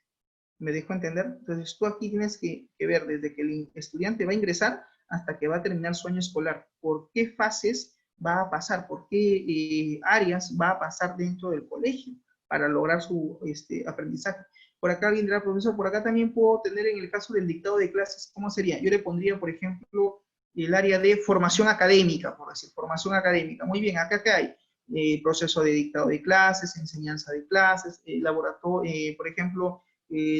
¿Me dejo entender? Entonces, tú aquí tienes que ver desde que el estudiante va a ingresar hasta que va a terminar su año escolar. ¿Por qué fases va a pasar? ¿Por qué áreas va a pasar dentro del colegio para lograr su aprendizaje? Por acá alguien dirá, profesor, por acá también puedo tener en el caso del dictado de clases, ¿cómo sería? Yo le pondría, por ejemplo, el área de formación académica, por decir, formación académica. Muy bien, acá ¿qué hay? Proceso de dictado de clases, enseñanza de clases, laboratorio, por ejemplo,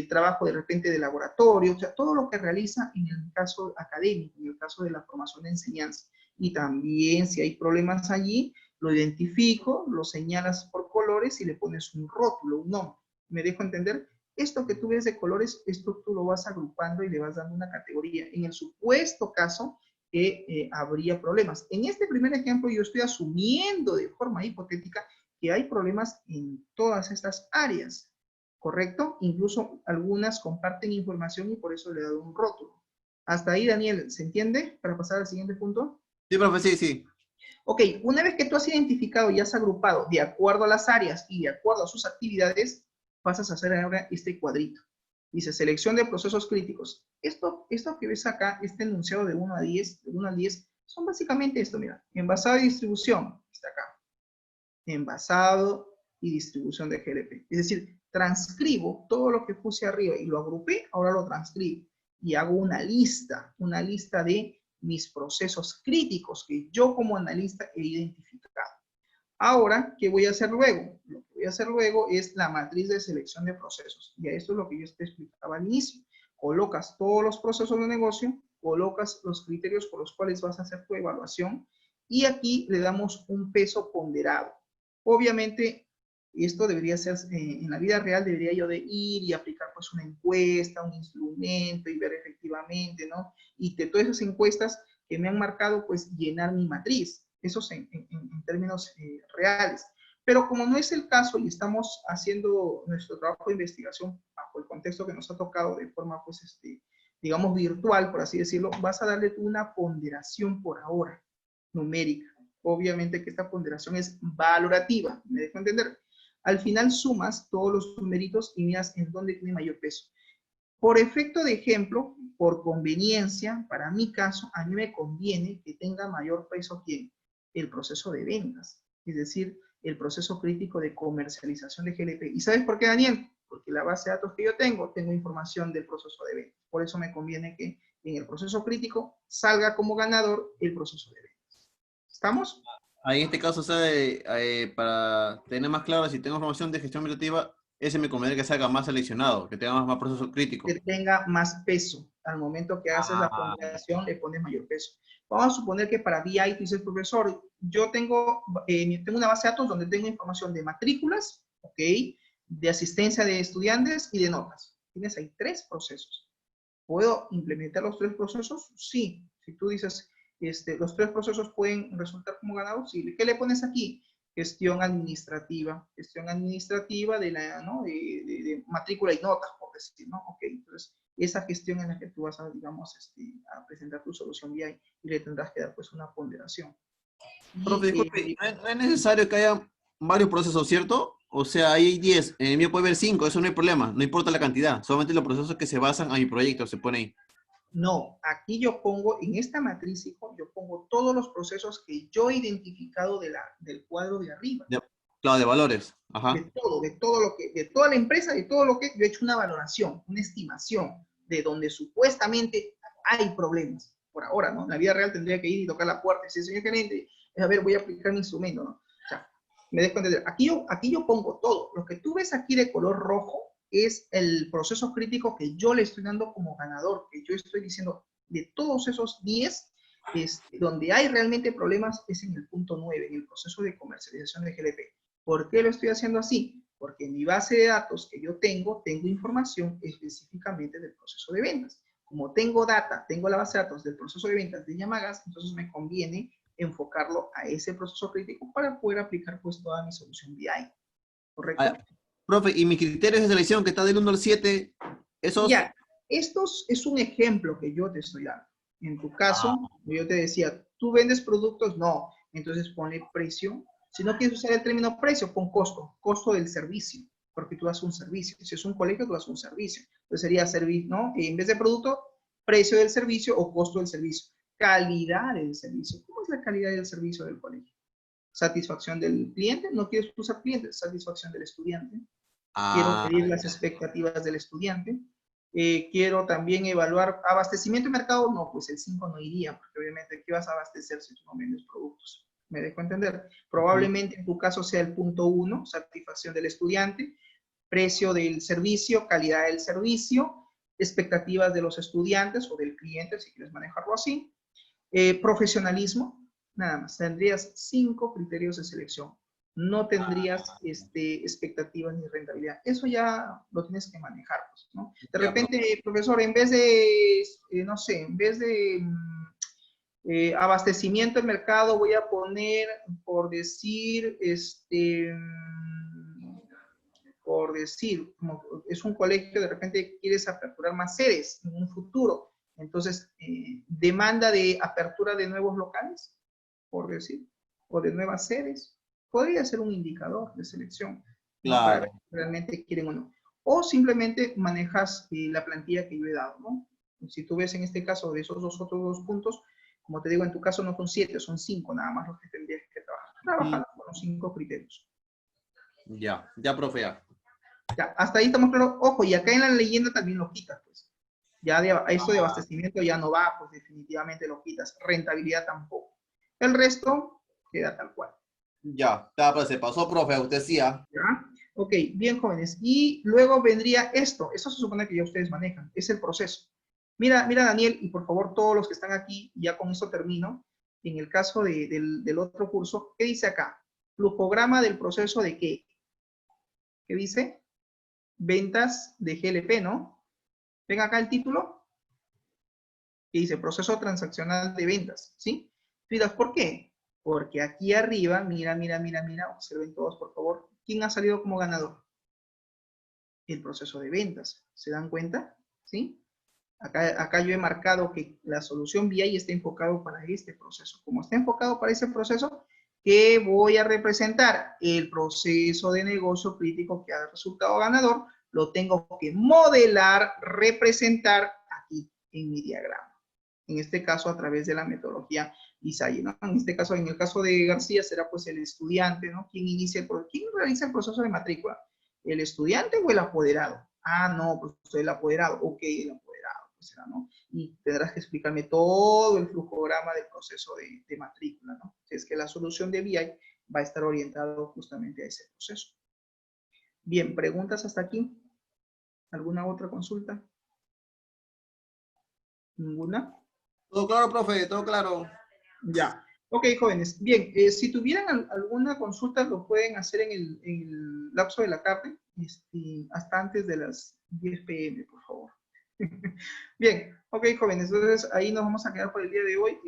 trabajo de repente de laboratorio, o sea, todo lo que realiza en el caso académico, en el caso de la formación de enseñanza. Y también si hay problemas allí, lo identifico, lo señalas por colores y le pones un rótulo, un nombre. ¿Me dejo entender? Esto que tú ves de colores, esto tú lo vas agrupando y le vas dando una categoría. En el supuesto caso que habría problemas. En este primer ejemplo yo estoy asumiendo de forma hipotética que hay problemas en todas estas áreas. ¿Correcto? Incluso algunas comparten información y por eso le he dado un rótulo. Hasta ahí, Daniel, ¿se entiende? Para pasar al siguiente punto. Sí, profe, sí, sí. Ok, una vez que tú has identificado y has agrupado de acuerdo a las áreas y de acuerdo a sus actividades, pasas a hacer ahora este cuadrito. Dice, selección de procesos críticos. Esto que ves acá, este enunciado de 1 a 10, de 1 al 10, son básicamente esto, mira. Envasado y distribución, está acá. Envasado y distribución de GLP. Es decir, transcribo todo lo que puse arriba y lo agrupé, ahora lo transcribo y hago una lista de mis procesos críticos que yo como analista he identificado. Ahora, ¿qué voy a hacer luego? Lo que voy a hacer luego es la matriz de selección de procesos. Y esto es lo que yo te explicaba al inicio. Colocas todos los procesos de negocio, colocas los criterios por los cuales vas a hacer tu evaluación y aquí le damos un peso ponderado. Obviamente, esto debería ser, en la vida real debería yo de ir y aplicar pues una encuesta, un instrumento y ver efectivamente, ¿no? Y de todas esas encuestas que me han marcado, pues llenar mi matriz. Eso es en términos reales. Pero como no es el caso y estamos haciendo nuestro trabajo de investigación bajo el contexto que nos ha tocado de forma, pues, digamos, virtual, por así decirlo, vas a darle una ponderación por ahora, numérica. Obviamente que esta ponderación es valorativa, ¿me dejo entender? Al final sumas todos los numeritos y miras en dónde tiene mayor peso. Por efecto de ejemplo, por conveniencia, para mi caso, a mí me conviene que tenga mayor peso ¿quién? El proceso de ventas, es decir, el proceso crítico de comercialización de GLP. ¿Y sabes por qué, Daniel? Porque la base de datos que yo tengo información del proceso de ventas. Por eso me conviene que en el proceso crítico salga como ganador el proceso de ventas. ¿Estamos? Ahí en este caso, o sea, para tener más claro, si tengo formación de gestión administrativa, ese me conviene que salga más seleccionado, que tenga más proceso crítico. Que tenga más peso. Al momento que haces la Ah, ponderación, le pones mayor peso. Vamos a suponer que para BI tú dices, profesor, yo tengo una base de datos donde tengo información de matrículas, ¿ok? De asistencia de estudiantes y de notas. Tienes ahí 3 procesos. ¿Puedo implementar los 3 procesos? Sí. Si tú dices, los 3 procesos pueden resultar como ganados, sí. ¿Qué le pones aquí? Gestión administrativa de la, ¿no? de matrícula y notas, por decir, ¿no? Ok, entonces, esa gestión en la que tú vas a, digamos, a presentar tu solución BI y le tendrás que dar, pues, una ponderación. profe, Y, disculpe, no es necesario que haya varios procesos, ¿cierto? O sea, ahí hay 10, en el mío puede haber 5, eso no hay problema, no importa la cantidad, solamente los procesos que se basan a mi proyecto se pone ahí. no, aquí yo pongo, en esta matriz, hijo, yo pongo todos los procesos que yo he identificado del cuadro de arriba. De, claro, de valores, ajá. De toda la empresa, de todo lo que yo he hecho una valoración, una estimación de donde supuestamente hay problemas. Por ahora, ¿no? En la vida real tendría que ir y tocar la puerta y decir, señor gerente, a ver, voy a aplicar mi instrumento, ¿no? O sea, me dejo entender. Aquí yo pongo todo. Lo que tú ves aquí de color rojo es el proceso crítico que yo le estoy dando como ganador, que yo estoy diciendo de todos esos 10, donde hay realmente problemas es en el punto 9, en el proceso de comercialización de GLP. ¿Por qué lo estoy haciendo así? Porque en mi base de datos que yo tengo información específicamente del proceso de ventas. Como tengo data, tengo la base de datos del proceso de ventas de Llamagas, entonces me conviene enfocarlo a ese proceso crítico para poder aplicar pues toda mi solución BI. ¿Correcto? Ah, profe, y mis criterios de selección que está del 1 al 7, esos... Ya, estos es un ejemplo que yo te estoy dando. En tu caso, yo te decía, ¿tú vendes productos? No. Entonces ponle precio. Si no quieres usar el término precio, pon costo. Costo del servicio. Porque tú das un servicio. Si es un colegio, tú das un servicio. Entonces sería servicio, ¿no? En vez de producto, precio del servicio o costo del servicio. Calidad del servicio. ¿Cómo es la calidad del servicio del colegio? Satisfacción del cliente. No quieres usar cliente. Satisfacción del estudiante. Quiero medir las expectativas del estudiante. Quiero también evaluar abastecimiento de mercado. No, pues el 5 no iría, porque obviamente, ¿qué vas a abastecer si tú no vendes productos? ¿Me dejo entender? Probablemente en tu caso sea el punto 1, satisfacción del estudiante, precio del servicio, calidad del servicio, expectativas de los estudiantes o del cliente, si quieres manejarlo así. Profesionalismo, nada más. Tendrías 5 criterios de selección. No tendrías expectativas ni rentabilidad. Eso ya lo tienes que manejar, pues, ¿no? De repente, profesor, en vez de, no sé, en vez de abastecimiento del mercado, voy a poner, por decir, como es un colegio, de repente quieres aperturar más sedes en un futuro. Entonces, demanda de apertura de nuevos locales, por decir, o de nuevas sedes, podría ser un indicador de selección, ¿no? Para ver si realmente quieren o no. O simplemente manejas la plantilla que yo he dado, ¿no? Si tú ves en este caso de esos otros dos puntos, como te digo, en tu caso no son 7, son 5 nada más los que tendrías que trabajar. Trabajar con los 5 criterios. Ya, profe, ya. Ya, hasta ahí estamos claros. Ojo, y acá en la leyenda también lo quitas, pues. Ya esto de abastecimiento ya no va, pues definitivamente lo quitas. Rentabilidad tampoco. El resto queda tal cual. Ya, pues se pasó, profe, usted decía. ¿Ya? Ok, bien, jóvenes. Y luego vendría esto. Esto se supone que ya ustedes manejan. Es el proceso. Mira, Daniel, y por favor todos los que están aquí, ya con esto termino. En el caso del otro curso, ¿qué dice acá? Flujograma del proceso de qué? ¿Qué dice? Ventas de GLP, ¿no? Ven acá el título, que dice proceso transaccional de ventas, ¿sí? Miras, ¿por qué? Porque aquí arriba, mira, observen todos, por favor, ¿quién ha salido como ganador? El proceso de ventas, ¿se dan cuenta? ¿Sí? Acá yo he marcado que la solución BI está enfocado para este proceso. Como está enfocado para ese proceso, ¿qué voy a representar? El proceso de negocio crítico que ha resultado ganador, lo tengo que modelar, representar aquí en mi diagrama. En este caso, a través de la metodología ISAI, ¿no? En este caso, en el caso de García, será pues el estudiante, ¿no? ¿Quién realiza el proceso de matrícula? ¿El estudiante o el apoderado? Ah, no, pues soy el apoderado. Ok, el apoderado, pues será, ¿no? Y tendrás que explicarme todo el flujograma del proceso de matrícula, ¿no? Si es que la solución de BI va a estar orientado justamente a ese proceso. Bien, ¿preguntas hasta aquí? ¿Alguna otra consulta? ¿Ninguna? Todo claro, profe, todo claro. Ya. Ok, jóvenes. Bien, si tuvieran alguna consulta, lo pueden hacer en el lapso de la tarde, hasta antes de las 10 p.m., por favor. Bien, ok, jóvenes. Entonces, ahí nos vamos a quedar por el día de hoy.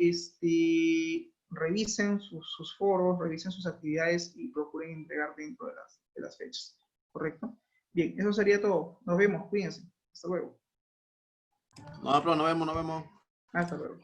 Revisen sus foros, revisen sus actividades y procuren entregar dentro de las fechas. ¿Correcto? Bien, eso sería todo. Nos vemos. Cuídense. Hasta luego. No, profe, nos vemos. Hasta luego.